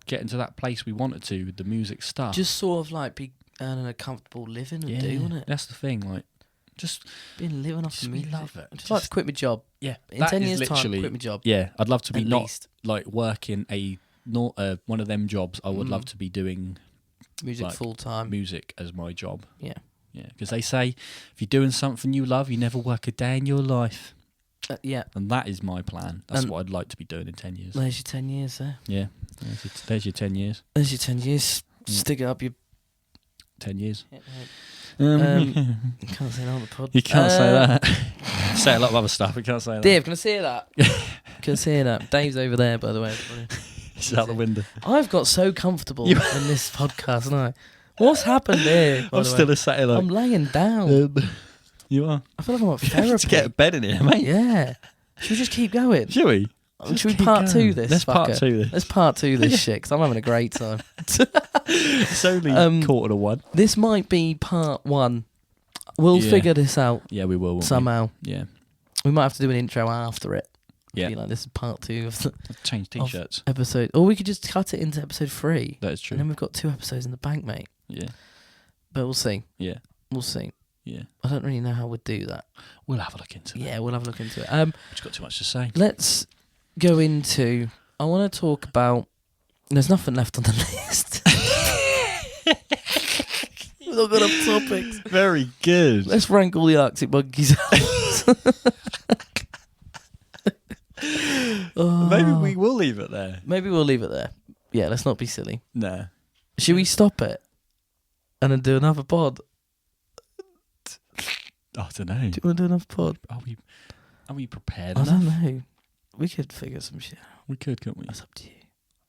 that place we wanted to with the music stuff. Just sort of, like, be earning a comfortable living and doing it. That's the thing, like, just... Being living off the music. Love it. I'd just like to quit my job. Yeah. In 10 years' time, quit my job. Yeah, I'd love to be at not, least. like, working one of them jobs. I would love to be doing... Music full-time. Music as my job. Yeah. Yeah, because they say if you're doing something you love, you never work a day in your life. Yeah. And that is my plan. That's what I'd like to be doing in 10 years. There's your 10 years there. Yeah. There's your 10 years. There's your 10 years. Stick it up your... 10 years. Yeah, you can't say that on the pod. You can't say that. Say a lot of other stuff. You can't say that. Dave, can I say that? Can I say that? Dave's over there, by the way. He's out the window. I've got so comfortable in this podcast, haven't I? What's happened here? I'm still a satellite. I'm laying down. You are. I feel like I'm at therapy. To get a bed in here, mate. Yeah. Should we just keep going? Should we? Should we part two this? Let's part two this. Let's part two this shit, because I'm having a great time. It's only quarter to one. This might be part one. We'll figure this out. Yeah, we will. Somehow. Yeah. We might have to do an intro after it. Yeah. Be like, this is part 2 of the... Change t-shirts. Episode. Or we could just cut it into episode 3. That is true. And then we've got 2 episodes in the bank, mate. Yeah. But we'll see. Yeah. We'll see. Yeah. I don't really know how we'd do that. We'll have a look into it. Yeah, we'll have a look into it. We've just got too much to say. Let's go into... I want to talk about... There's nothing left on the list. We've not got enough topics. Very good. Let's rank all the Arctic Monkeys out. Maybe we will leave it there. Maybe we'll leave it there. Yeah, let's not be silly. No. Should we stop it and then do another pod? I don't know. Do you want to do another pod? Are we prepared I enough? don't know. We could figure some shit out. We could, couldn't we? That's up to you.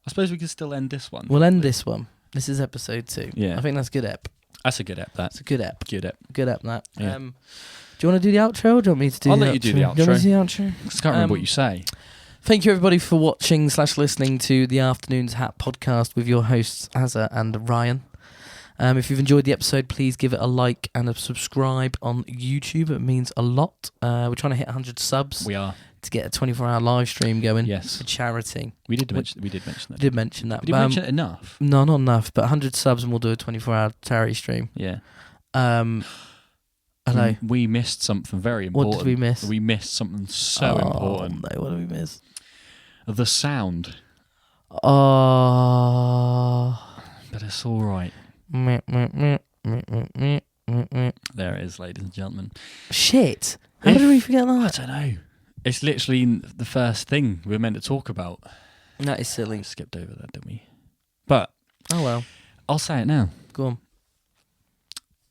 I suppose we could still end this one. We'll end this one. This is episode 2. Yeah. I think that's a good ep. That's a good ep, that. That's a good ep. Good ep. Good ep, that. Yeah. Do you want to do the outro or do you want me to do I'll the outro? let you do the outro. Do you want me to do the outro? I just can't remember what you say. Thank you, everybody, for watching / listening to the Afternoons Hat podcast with your hosts, Azza and Ryan. If you've enjoyed the episode, please give it a like and a subscribe on YouTube. It means a lot. We're trying to hit 100 subs. We are. To get a 24-hour live stream going. Yes. For charity. We did mention that. We did mention that. Did we mention it enough? No, not enough. But 100 subs and we'll do a 24-hour charity stream. Yeah. Hello. We missed something very important. What did we miss? We missed something so important. No, what did we miss? The sound. Oh. But it's all right. There it is, ladies and gentlemen. Shit. How did we forget that? I don't know. It's literally the first thing we were meant to talk about. That is silly. We skipped over that, didn't we? But oh well. I'll say it now. Go on.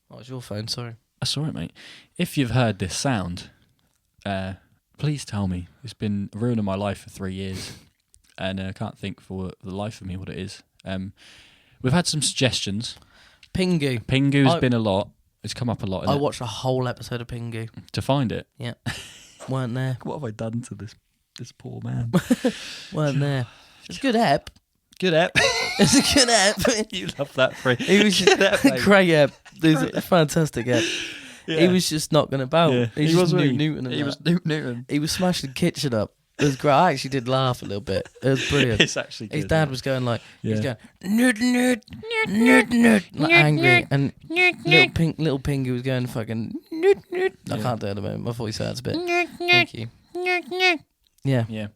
Oh, it's your phone, sorry. That's all right, mate. If you've heard this sound, please tell me. It's been ruining my life for 3 years, and I can't think for the life of me what it is. We've had some suggestions. Pingu. Pingu's been a lot. It's come up a lot. I watched a whole episode of Pingu. To find it? Yeah. Weren't there. What have I done to this poor man? Weren't there. It's a good ep. Good ep. It's a good ep. You love that phrase. He was great ep. It was a fantastic ep. Yeah. He was just knocking about. Yeah. He was Newton. He was Newton. He was smashing the kitchen up. It was great. I actually did laugh a little bit. It was brilliant. It's actually good. His dad was going like, he was going, nerd, like angry. And little Pingu was going fucking, nerd. I can't do it at the moment. My voice hurts a bit. Thank you. Yeah. Yeah.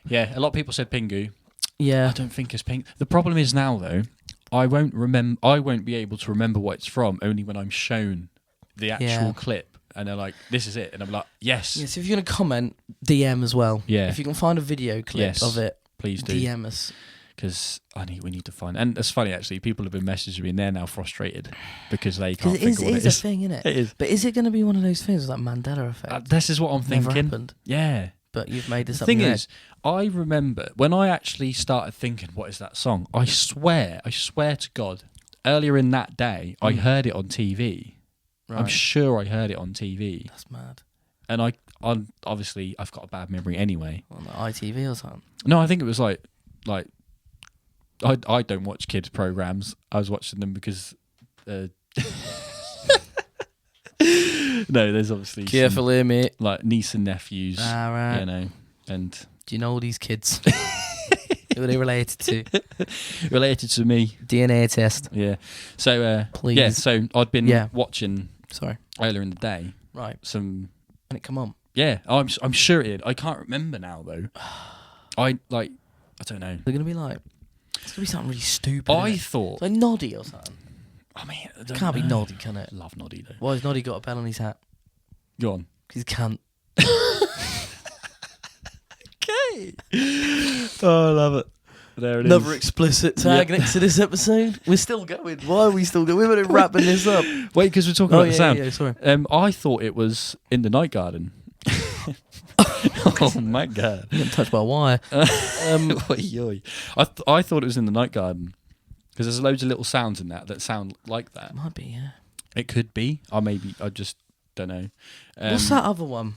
Yeah, a lot of people said Pingu. Yeah. I don't think it's Pingu. The problem is now, though, I won't be able to remember what it's from only when I'm shown the actual clip. And they're like, this is it. And I'm like, yes. Yes, if you're going to comment, DM as well. Yeah. If you can find a video clip of it, please do. DM us. Because we need to find... And it's funny, actually. People have been messaging me and they're now frustrated because they can't think of what it is. It is a thing, isn't it? It is. But is it going to be one of those things, like Mandela effect? This is what I'm thinking. Never happened. Yeah. But you've made this up. The thing is, I remember when I actually started thinking, what is that song? I swear to God, earlier in that day, I heard it on TV. Right. I'm sure I heard it on TV. That's mad. And I'm obviously, I've got a bad memory anyway. On the ITV or something? No, I think it was like I don't watch kids programs. I was watching them because no, there's obviously careful here, mate. Like niece and nephews, right. You know. And do you know all these kids? Who are they related to? Related to me. DNA test. Yeah. So please. Yeah. So I'd been watching. Sorry. Earlier in the day. Right. Some. And it come on. Yeah. I'm sure it did. I can't remember now though. I don't know. They're gonna be like. It's gonna be something really stupid. I thought like Noddy or something. I mean, it can't be Noddy, can it? Love Noddy though. Why has Noddy got a bell on his hat? Go on. Because he can't. Okay. Oh, I love it. There it Another is. explicit tag next to this episode. We're still going. Why are we still going? We're going to wrapping this up. Wait, because we're talking about the sound. Yeah, sorry. I thought it was in the night garden. Oh my God! I'm getting touched by a wire. I thought it was in the night garden because there's loads of little sounds in that sound like that. Might be, yeah. It could be, or maybe I just don't know. What's that other one?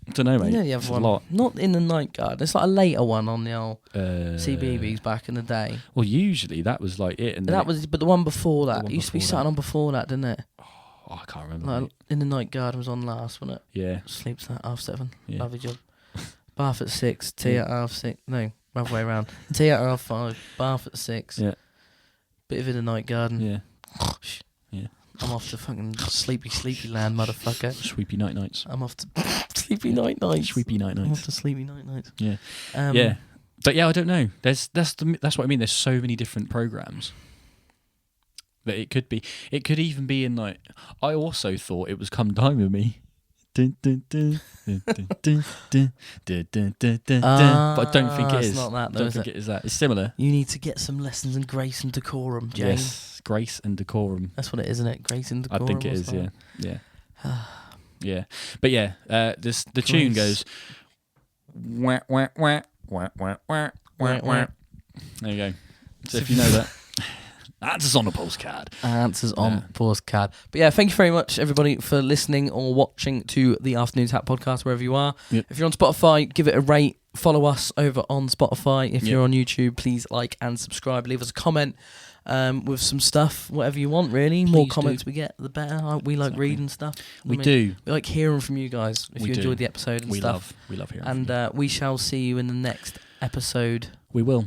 I don't know, mate. You know the other one. A lot. Not in the night garden. It's like a later one on the old CBeebies back in the day. Well, usually that was like it. But the one before that it used to be something on before that, didn't it? Oh, I can't remember. Like, in the night garden was on last, wasn't it? Yeah. Sleeps at 7:30. Yeah. Lovely job. Bath at 6. Tea at 6:30. No, other way around. Tea at 5:30. Bath at 6. Yeah. Bit of in the night garden. Yeah. Yeah. I'm off to fucking sleepy land, motherfucker. Sweepy nights. I'm off to sleepy nights. Sweepy nights. I'm off to sleepy nights. Yeah. Yeah. But yeah, I don't know. That's what I mean. There's so many different programs that it could be. It could even be in like. I also thought it was Come Dine With Me. But I don't think it is. It's not that though, I don't think it is that. It's similar. You need to get some lessons in grace and decorum, James. Yes, grace and decorum. That's what it is, isn't it? Grace and decorum. I think it is, yeah. Yeah. Yeah. But yeah, the tune goes wah, wah, wah, wah, wah, wah, wah, wah. There you go. So if you know that. Answers on a postcard. Answers on postcard. But yeah, thank you very much, everybody, for listening or watching to the Afternoon Tap podcast, wherever you are. Yep. If you're on Spotify, give it a rate. Follow us over on Spotify. If you're on YouTube, please like and subscribe. Leave us a comment with some stuff, whatever you want, really. More comments we get, the better. We like reading stuff. We do. We like hearing from you guys if you enjoyed the episode and stuff. We love hearing from you. And we shall see you in the next episode. We will.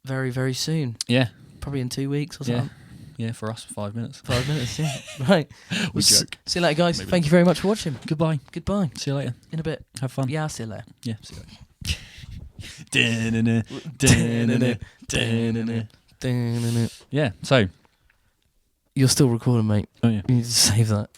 Very, very soon. Yeah. Probably in 2 weeks or something. Yeah, for us, 5 minutes. 5 minutes, yeah. Right. We joke. See you later, guys. Maybe Thank you very much for watching. Goodbye. Goodbye. See you later. In a bit. Have fun. Yeah, I'll see you later. Yeah, see you later. Yeah, so. You're still recording, mate. Oh, yeah. You need to save that.